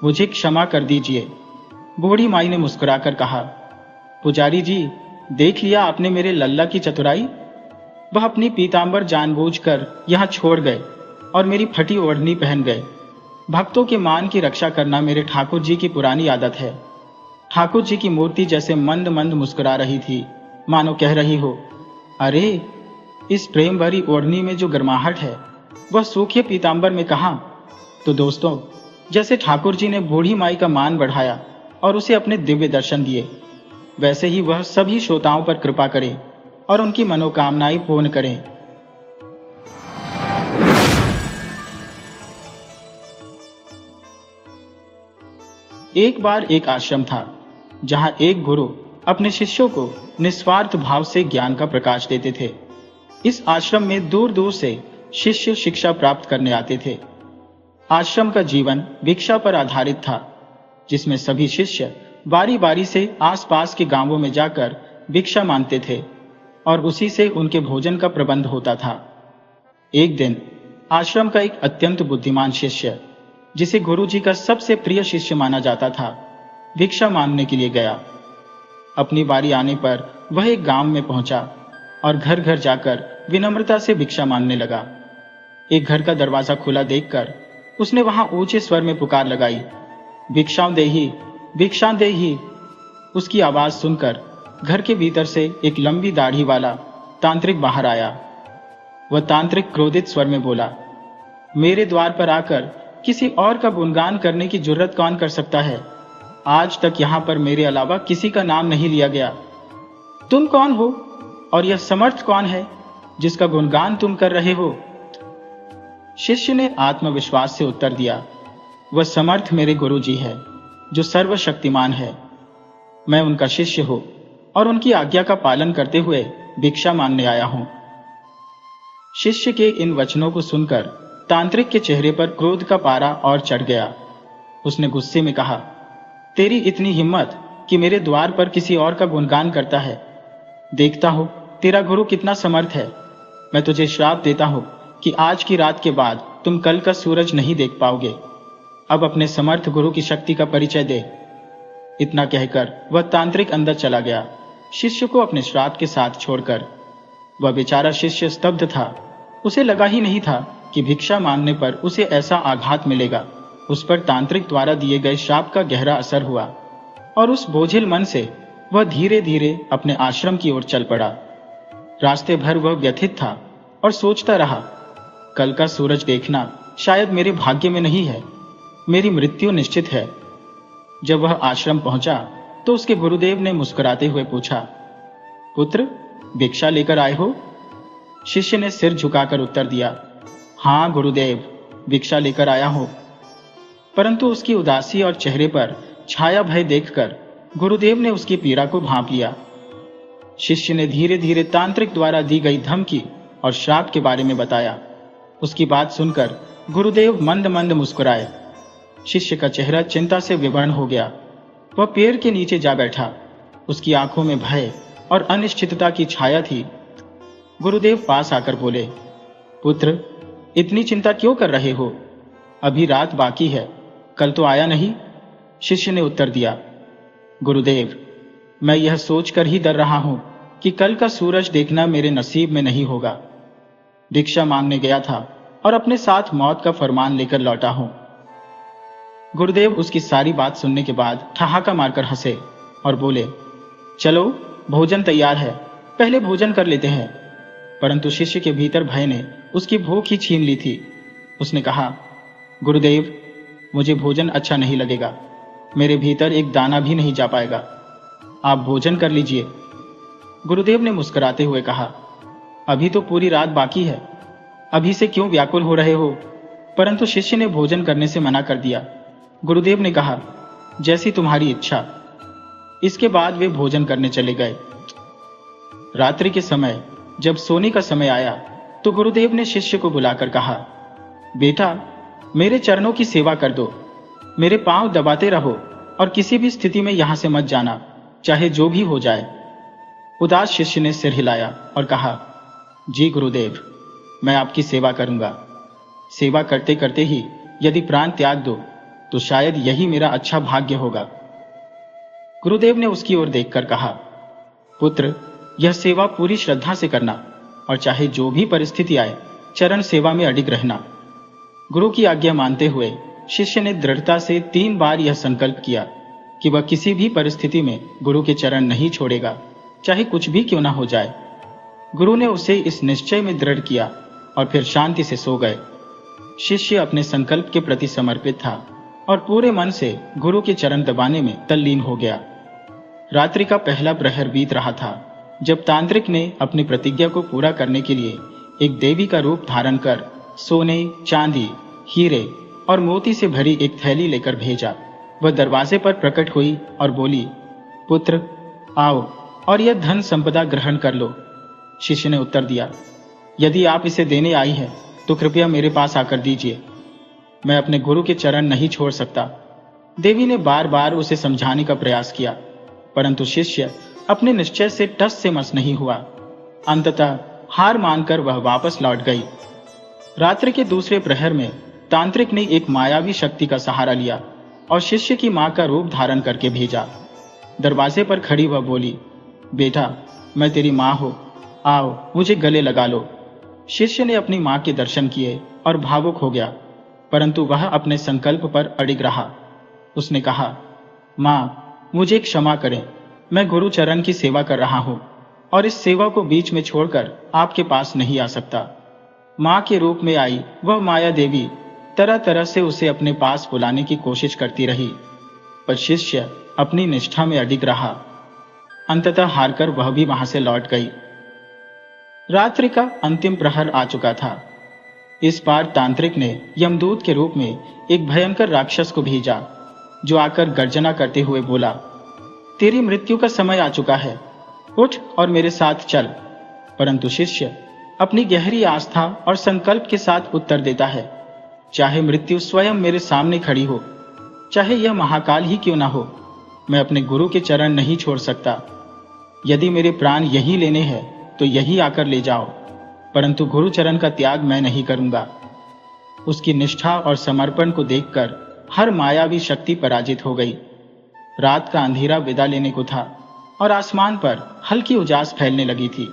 मुझे क्षमा कर दीजिए। बूढ़ी माई ने मुस्कुराकर कहा, पुजारी जी, देख लिया आपने मेरे लल्ला की चतुराई। वह अपनी पीतांबर जानबूझकर यहां छोड़ गए और मेरी फटी ओढ़नी पहन गए। भक्तों के मान की रक्षा करना मेरे ठाकुर जी की पुरानी आदत है। ठाकुर जी की मूर्ति जैसे मंद मंद मुस्कुरा रही थी, मानो कह रही हो, अरे, इस प्रेम भरी ओढ़नी में जो गर्माहट है वह सूखे पीतांबर में कहां। तो दोस्तों, जैसे ठाकुर जी ने बूढ़ी माई का मान बढ़ाया और उसे अपने दिव्य दर्शन दिए, वैसे ही वह सभी श्रोताओं पर कृपा करे और उनकी मनोकामनाएं पूर्ण करें। एक बार एक आश्रम था जहां एक गुरु अपने शिष्यों को निस्वार्थ भाव से ज्ञान का प्रकाश देते थे। इस आश्रम में दूर दूर से शिष्य शिक्षा प्राप्त करने आते थे। आश्रम का जीवन भिक्षा पर आधारित था, जिसमें सभी शिष्य बारी बारी से आसपास के गांवों में जाकर भिक्षा मांगते थे और उसी से उनके भोजन का प्रबंध होता था। एक दिन आश्रम का एक अत्यंत बुद्धिमान शिष्य, जिसे गुरु जी का सबसे प्रिय शिष्य माना जाता था, भिक्षा मांगने के लिए गया। अपनी बारी आने पर वह एक गांव में पहुंचा और घर घर जाकर विनम्रता से भिक्षा मांगने लगा। एक घर का दरवाजा खुला देखकर उसने वहां ऊंचे स्वर में पुकार लगाई, भिक्षां देहि, भिक्षां देहि। उसकी आवाज सुनकर घर के भीतर से एक लंबी दाढ़ी वाला तांत्रिक बाहर आया। वह तांत्रिक क्रोधित स्वर में बोला, मेरे द्वार पर आकर किसी और का गुणगान करने की जुर्रत कौन कर सकता है? आज तक यहां पर मेरे अलावा किसी का नाम नहीं लिया गया। तुम कौन हो और यह समर्थ कौन है जिसका गुणगान तुम कर रहे हो? शिष्य ने आत्मविश्वास से उत्तर दिया, वह समर्थ मेरे गुरु जी है, जो सर्वशक्तिमान है। मैं उनका शिष्य हूं और उनकी आज्ञा का पालन करते हुए भिक्षा मांगने आया हूं। शिष्य के इन वचनों को सुनकर तांत्रिक के चेहरे पर क्रोध का पारा और चढ़ गया। उसने गुस्से में कहा, तेरी इतनी हिम्मत कि मेरे द्वार पर किसी और का गुणगान करता है। देखता हूं तेरा गुरु कितना समर्थ है। मैं तुझे श्राप देता हूं कि आज की रात के बाद तुम कल का सूरज नहीं देख पाओगे। अब अपने समर्थ गुरु की शक्ति का परिचय दे। इतना कहकर वह तांत्रिक अंदर चला गया, शिष्य को अपने श्राप के साथ छोड़कर। वह बेचारा शिष्य स्तब्ध था। उसे लगा ही नहीं था कि भिक्षा मांगने पर उसे ऐसा आघात मिलेगा। उस पर तांत्रिक द्वारा दिए गए श्राप का गहरा असर हुआ और उस बोझिल मन से वह धीरे धीरे अपने आश्रम की ओर चल पड़ा। रास्ते भर वह व्यथित था और सोचता रहा, कल का सूरज देखना शायद मेरे भाग्य में नहीं है, मेरी मृत्यु निश्चित है। जब वह आश्रम पहुंचा तो उसके गुरुदेव ने मुस्कुराते हुए पूछा, पुत्र, भिक्षा लेकर आए हो? शिष्य ने सिर झुकाकर उत्तर दिया, हाँ गुरुदेव, भिक्षा लेकर आया हूं। परंतु उसकी उदासी और चेहरे पर छाया भय देखकर गुरुदेव ने उसकी पीड़ा को भांप लिया। शिष्य ने धीरे धीरे तांत्रिक द्वारा दी गई धमकी और श्राप के बारे में बताया। उसकी बात सुनकर गुरुदेव मंद मंद मुस्कुराए। शिष्य का चेहरा चिंता से विवर्ण हो गया। वह पेड़ के नीचे जा बैठा। उसकी आंखों में भय और अनिश्चितता की छाया थी। गुरुदेव पास आकर बोले, पुत्र, इतनी चिंता क्यों कर रहे हो? अभी रात बाकी है, कल तो आया नहीं। शिष्य ने उत्तर दिया, गुरुदेव, मैं यह सोचकर ही डर रहा हूं कि कल का सूरज देखना मेरे नसीब में नहीं होगा। भिक्षा मांगने गया था और अपने साथ मौत का फरमान लेकर लौटा हूं। गुरुदेव उसकी सारी बात सुनने के बाद ठहाका मारकर हंसे और बोले, चलो भोजन तैयार है, पहले भोजन कर लेते हैं। परंतु शिष्य के भीतर भय ने उसकी भूख ही छीन ली थी। उसने कहा, गुरुदेव, मुझे भोजन अच्छा नहीं लगेगा, मेरे भीतर एक दाना भी नहीं जा पाएगा, आप भोजन कर लीजिए। गुरुदेव ने मुस्कुराते हुए कहा, अभी तो पूरी रात बाकी है, अभी से क्यों व्याकुल हो रहे हो? परंतु शिष्य ने भोजन करने से मना कर दिया। गुरुदेव ने कहा, जैसी तुम्हारी इच्छा। इसके बाद वे भोजन करने चले गए। रात्रि के समय जब सोने का समय आया तो गुरुदेव ने शिष्य को बुलाकर कहा, बेटा, मेरे चरणों की सेवा कर दो, मेरे पांव दबाते रहो और किसी भी स्थिति में यहां से मत जाना, चाहे जो भी हो जाए। उदास शिष्य ने सिर हिलाया और कहा, जी गुरुदेव, मैं आपकी सेवा करूंगा। सेवा करते करते ही यदि प्राण त्याग दो तो शायद यही मेरा अच्छा भाग्य होगा। गुरुदेव ने उसकी ओर देखकर कहा, पुत्र, यह सेवा पूरी श्रद्धा से करना और चाहे जो भी परिस्थिति आए चरण सेवा में अडिग रहना। गुरु की आज्ञा मानते हुए शिष्य ने दृढ़ता से 3 बार यह संकल्प किया कि वह किसी भी परिस्थिति में गुरु के चरण नहीं छोड़ेगा, चाहे कुछ भी क्यों ना हो जाए। गुरु ने उसे इस निश्चय में दृढ़ किया और फिर शांति से सो गए। शिष्य अपने संकल्प के प्रति समर्पित था और पूरे मन से गुरु के चरण दबाने में तल्लीन हो गया। रात्रि का पहला प्रहर बीत रहा था जब तांत्रिक ने अपनी प्रतिज्ञा को पूरा करने के लिए एक देवी का रूप धारण कर सोने, चांदी, हीरे और मोती से भरी एक थैली लेकर भेजा। वह दरवाजे पर प्रकट हुई और बोली, पुत्र, आओ और यह धन संपदा ग्रहण कर लो। शिष्य ने उत्तर दिया, यदि आप इसे देने आई है तो कृपया मेरे पास आकर दीजिए, मैं अपने गुरु के चरण नहीं छोड़ सकता। देवी ने बार बार उसे समझाने का प्रयास किया, परंतु शिष्य अपने निश्चय से टस से मस नहीं हुआ। अंततः हार मानकर वह वापस लौट गई। रात्रि के दूसरे प्रहर में तांत्रिक ने एक मायावी शक्ति का सहारा लिया और शिष्य की मां का रूप धारण करके भेजा। दरवाजे पर खड़ी वह बोली, बेटा, मैं तेरी मां हूं, आओ मुझे गले लगा लो। शिष्य ने अपनी मां के दर्शन किए और भावुक हो गया, परंतु वह अपने संकल्प पर अडिग रहा। उसने कहा, मां, मुझे क्षमा करें, मैं गुरु चरण की सेवा कर रहा हूं और इस सेवा को बीच में छोड़कर आपके पास नहीं आ सकता। मां के रूप में आई वह माया देवी तरह तरह से उसे अपने पास बुलाने की कोशिश करती रही, पर शिष्य अपनी निष्ठा में अडिग रहा। अंततः हारकर वह भी वहां से लौट गई। रात्रि का अंतिम प्रहर आ चुका था। इस बार तांत्रिक ने यमदूत के रूप में एक भयंकर राक्षस को भेजा, जो आकर गर्जना करते हुए बोला, तेरी मृत्यु का समय आ चुका है, उठ और मेरे साथ चल। परंतु शिष्य अपनी गहरी आस्था और संकल्प के साथ उत्तर देता है, चाहे मृत्यु स्वयं मेरे सामने खड़ी हो, चाहे यह महाकाल ही क्यों ना हो, मैं अपने गुरु के चरण नहीं छोड़ सकता। यदि मेरे प्राण यही लेने हैं तो यही आकर ले जाओ, परंतु गुरु चरण का त्याग मैं नहीं करूंगा। उसकी निष्ठा और समर्पण को देखकर हर मायावी शक्ति पराजित हो गई। रात का अंधेरा विदा लेने को था और आसमान पर हल्की उजास फैलने लगी थी।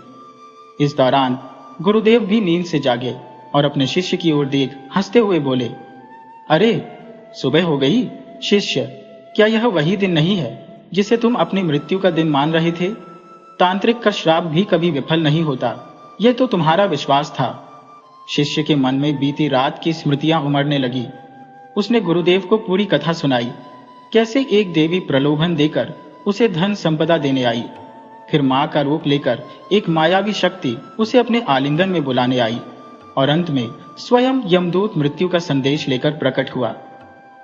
इस दौरान गुरुदेव भी नींद से जागे और अपने शिष्य की ओर देख हंसते हुए बोले, अरे सुबह हो गई। शिष्य, क्या यह वही दिन नहीं है जिसे तुम अपनी मृत्यु का दिन मान रहे थे? तांत्रिक का श्राप भी कभी विफल नहीं होता, यह तो तुम्हारा विश्वास था। शिष्य के मन में बीती रात की स्मृतियां उमड़ने लगी। उसने गुरुदेव को पूरी कथा सुनाई, कैसे एक देवी प्रलोभन देकर उसे धन संपदा देने आई, फिर मां का रूप लेकर एक मायावी शक्ति उसे अपने आलिंगन में बुलाने आई और अंत में स्वयं यमदूत मृत्यु का संदेश लेकर प्रकट हुआ।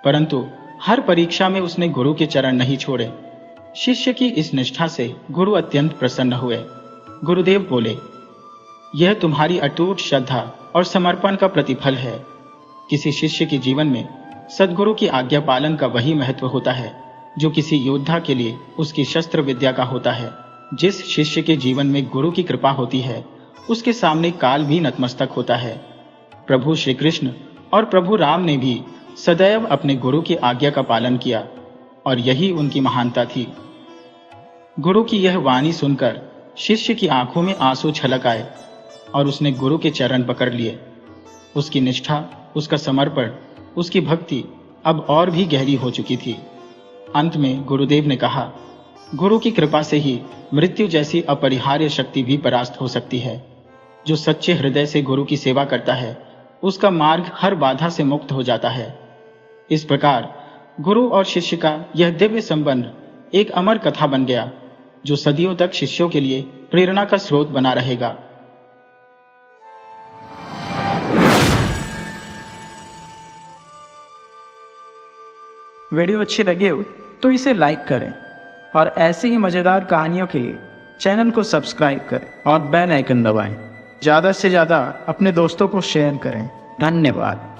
परंतु हर परीक्षा में उसने गुरु के चरण नहीं छोड़े। शिष्य की इस निष्ठा से गुरु अत्यंत प्रसन्न हुए। गुरुदेव बोले, यह तुम्हारी अटूट श्रद्धा और समर्पण का प्रतिफल है। किसी शिष्य के जीवन में सद्गुरु की आज्ञा पालन का वही महत्व होता है जो किसी योद्धा के लिए उसकी शस्त्र विद्या का होता है। जिस शिष्य के जीवन में गुरु की कृपा होती है, उसके सामने काल भी नतमस्तक होता है। प्रभु श्री कृष्ण और प्रभु राम ने भी सदैव अपने गुरु की आज्ञा का पालन किया और यही उनकी महानता थी। गुरु की यह वाणी सुनकर शिष्य की आंखों में आंसू छलक आए और उसने गुरु के चरण पकड़ लिए। उसकी निष्ठा, उसका समर्पण, उसकी भक्ति अब और भी गहरी हो चुकी थी। अंत में गुरुदेव ने कहा, गुरु की कृपा से ही मृत्यु जैसी अपरिहार्य शक्ति भी परास्त हो सकती है। जो सच्चे हृदय से गुरु की सेवा करता है, उसका मार्ग हर बाधा से मुक्त हो जाता है। इस प्रकार गुरु और शिष्य का यह दिव्य संबंध एक अमर कथा बन गया, जो सदियों तक शिष्यों के लिए प्रेरणा का स्रोत बना रहेगा। वीडियो अच्छी लगी हो तो इसे लाइक करें और ऐसी ही मजेदार कहानियों के लिए चैनल को सब्सक्राइब करें और बेल आइकन दबाएं। ज़्यादा से ज़्यादा अपने दोस्तों को शेयर करें। धन्यवाद।